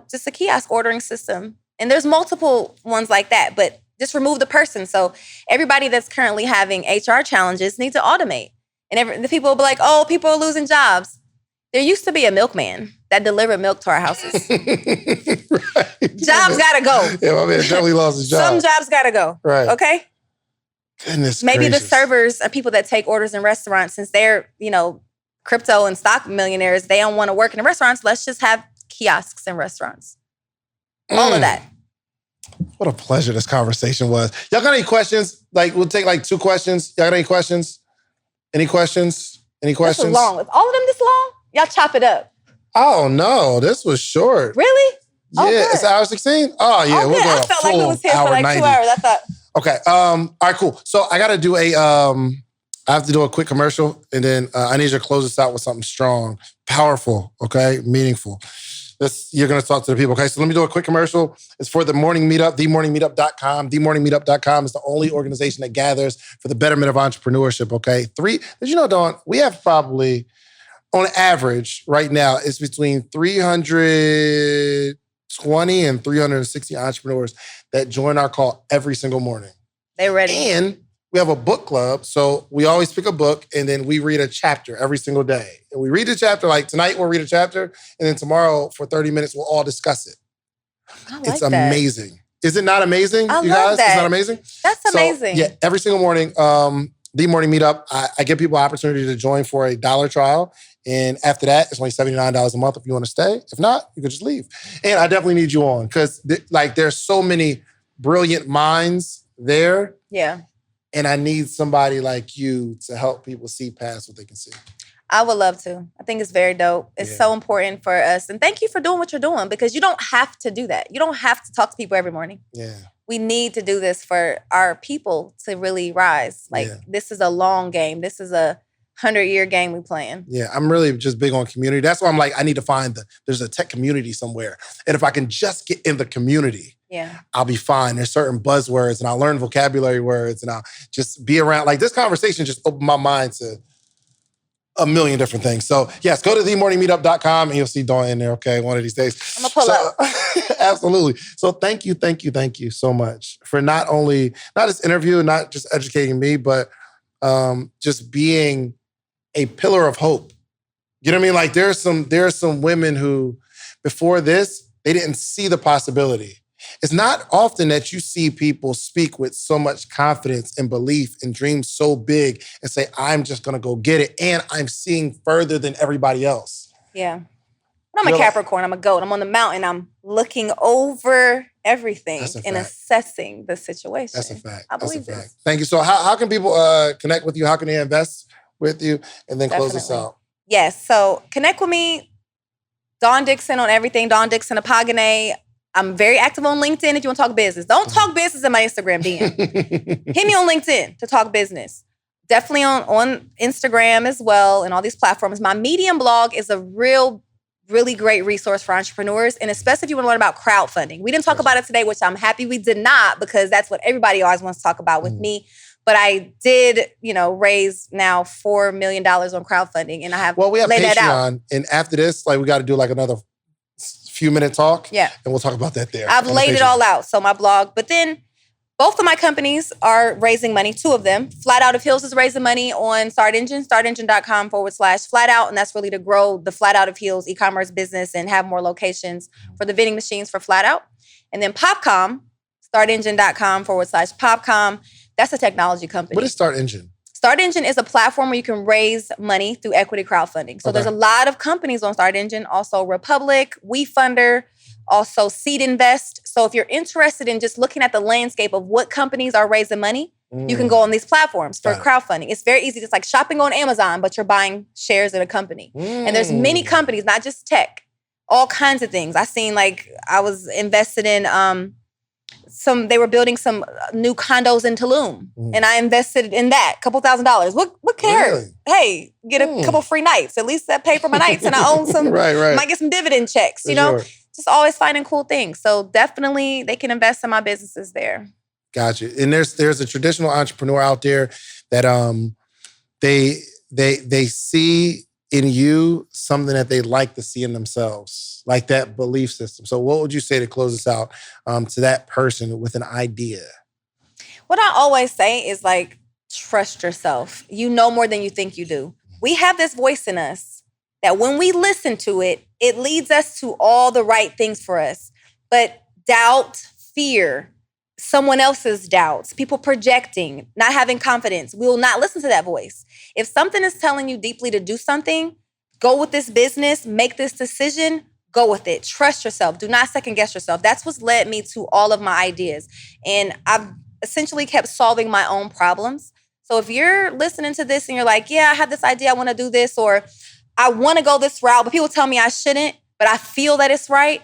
just a kiosk ordering system. And there's multiple ones like that. But just remove the person. So everybody that's currently having HR challenges need to automate. And the people will be like, oh, people are losing jobs. There used to be a milkman that delivered milk to our houses. Right. Jobs gotta go. Yeah, my man definitely lost his job. Some jobs gotta go. Right. Okay? Goodness Maybe gracious. the servers are people that take orders in restaurants. Since they're, crypto and stock millionaires, they don't want to work in the restaurants. Let's just have kiosks in restaurants. All of that. What a pleasure this conversation was. Y'all got any questions? We'll take 2 questions. Y'all got any questions? Any questions? Any questions? This was long. Is all of them this long? Y'all chop it up. Oh, no. This was short. Really? Yeah, it's hour 16? Oh, yeah. We're going I felt like it was here for 2 hours. I thought. Okay. All right, cool. So I got to do I have to do a quick commercial, and then I need you to close this out with something strong, powerful, okay, meaningful. You're going to talk to the people, okay? So let me do a quick commercial. It's for the Morning Meetup, themorningmeetup.com. Themorningmeetup.com is the only organization that gathers for the betterment of entrepreneurship, okay? Did you know, Dawn, we have probably, on average, right now, it's between 320 and 360 entrepreneurs that join our call every single morning. They're ready. And we have a book club, so we always pick a book, and then we read a chapter every single day. And we read the chapter, like tonight we'll read a chapter, and then tomorrow for 30 minutes we'll all discuss it. It's amazing. Is it not amazing, you guys? That. It's not amazing? That's amazing. So, yeah, every single morning, the Morning Meetup, I give people an opportunity to join for a $1 trial. And after that, it's only $79 a month if you want to stay. If not, you can just leave. And I definitely need you on because there's so many brilliant minds there. Yeah. And I need somebody like you to help people see past what they can see. I would love to. I think it's very dope. It's so important for us. And thank you for doing what you're doing because you don't have to do that. You don't have to talk to people every morning. Yeah. we need to do this for our people to really rise. Like, this is a long game. This is a 100-year game we playing. Yeah, I'm really just big on community. That's why I'm like, I need to find there's a tech community somewhere. And if I can just get in the community, I'll be fine. There's certain buzzwords and I'll learn vocabulary words and I'll just be around. Like, this conversation just opened my mind to a million different things. So yes, go to themorningmeetup.com and you'll see Dawn in there, okay, one of these days. I'm gonna pull up. Absolutely. So thank you so much for not this interview, not just educating me, but just being a pillar of hope. You know what I mean? Like, there are some women who, before this, they didn't see the possibility. It's not often that you see people speak with so much confidence and belief and dream so big and say, I'm just going to go get it. And I'm seeing further than everybody else. Yeah. I'm a Capricorn. I'm a goat. I'm on the mountain. I'm looking over everything and assessing the situation. That's a fact. I believe this. Thank you. So how can people connect with you? How can they invest with you? And then close this out. Yes. So connect with me. Dawn Dickson on everything. Dawn Dickson Apogene. I'm very active on LinkedIn if you want to talk business. Don't talk business in my Instagram DM. Hit me on LinkedIn to talk business. Definitely on Instagram as well and all these platforms. My Medium blog is a really great resource for entrepreneurs, and especially if you want to learn about crowdfunding. We didn't talk about it today, which I'm happy we did not, because that's what everybody always wants to talk about with me. But I did, raise now $4 million on crowdfunding, and I have we have laid Patreon, that out. And after this, we got to do another few-minute talk. Yeah. And we'll talk about that there. I've laid it all out. So my blog, but then both of my companies are raising money, two of them. Flat Out of Heels is raising money on Start Engine, startengine.com/flat out. And that's really to grow the Flat Out of Heels e-commerce business and have more locations for the vending machines for Flat Out. And then Popcom, startengine.com/Popcom. That's a technology company. What is Start Engine? Start Engine is a platform where you can raise money through equity crowdfunding. So there's a lot of companies on Start Engine, also Republic, WeFunder, also Seed Invest. So if you're interested in just looking at the landscape of what companies are raising money, you can go on these platforms for crowdfunding. It's very easy. It's like shopping on Amazon, but you're buying shares in a company. And there's many companies, not just tech, all kinds of things. I seen I was invested in they were building some new condos in Tulum, and I invested in that, $2,000. What can hurt? Hey, get a couple free nights. At least that pay for my nights, and I own some. Right. Might get some dividend checks. Just always finding cool things. So definitely, they can invest in my businesses there. Gotcha. And there's a traditional entrepreneur out there that they see in you something that they like to see in themselves, like that belief system. So what would you say to close this out to that person with an idea? What I always say is trust yourself. You know more than you think you do. We have this voice in us that when we listen to it, it leads us to all the right things for us. But doubt, fear, someone else's doubts, people projecting, not having confidence, we will not listen to that voice. If something is telling you deeply to do something, go with this business, make this decision, go with it. Trust yourself. Do not second guess yourself. That's what's led me to all of my ideas. And I've essentially kept solving my own problems. So if you're listening to this and you're like, yeah, I have this idea, I want to do this, or I want to go this route, but people tell me I shouldn't, but I feel that it's right.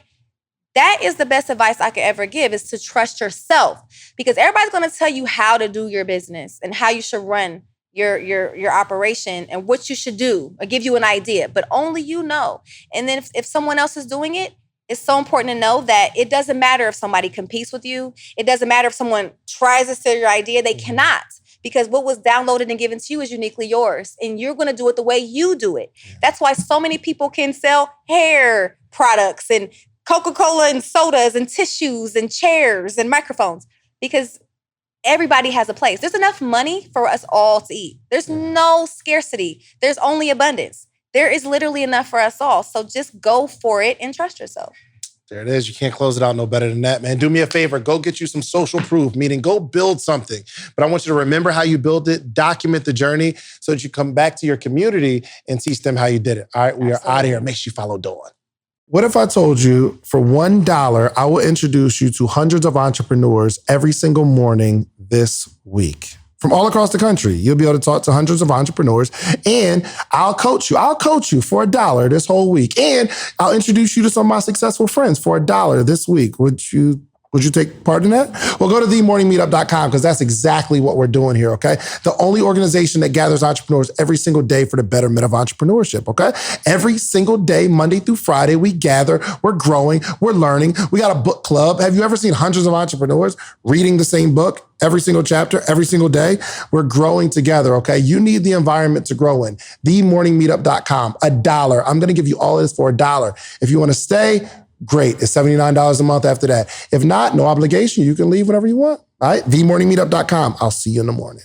That is the best advice I could ever give, is to trust yourself, because everybody's going to tell you how to do your business and how you should run your operation and what you should do, or give you an idea, but only you know. And then if someone else is doing it, it's so important to know that it doesn't matter if somebody competes with you. It doesn't matter if someone tries to steal your idea. They cannot, because what was downloaded and given to you is uniquely yours, and you're going to do it the way you do it. That's why so many people can sell hair products and Coca-Cola and sodas and tissues and chairs and microphones, because everybody has a place. There's enough money for us all to eat. There's no scarcity. There's only abundance. There is literally enough for us all. So just go for it and trust yourself. There it is. You can't close it out no better than that, man. Do me a favor. Go get you some social proof, meaning go build something. But I want you to remember how you built it, document the journey so that you come back to your community and teach them how you did it. All right, we are out of here. Make sure you follow Dawn. What if I told you for $1, I will introduce you to hundreds of entrepreneurs every single morning this week? From all across the country, you'll be able to talk to hundreds of entrepreneurs, and I'll coach you. I'll coach you for $1 this whole week, and I'll introduce you to some of my successful friends for $1 this week. Would you Would you take part in that? Well, go to themorningmeetup.com because that's exactly what we're doing here, okay? The only organization that gathers entrepreneurs every single day for the betterment of entrepreneurship, okay? Every single day, Monday through Friday, we gather, we're growing, we're learning. We got a book club. Have you ever seen hundreds of entrepreneurs reading the same book every single chapter, every single day? We're growing together, okay? You need the environment to grow in. Themorningmeetup.com, $1. I'm gonna give you all of this for $1. If you wanna stay, great. It's $79 a month after that. If not, no obligation. You can leave whenever you want. All right? Themorningmeetup.com. I'll see you in the morning.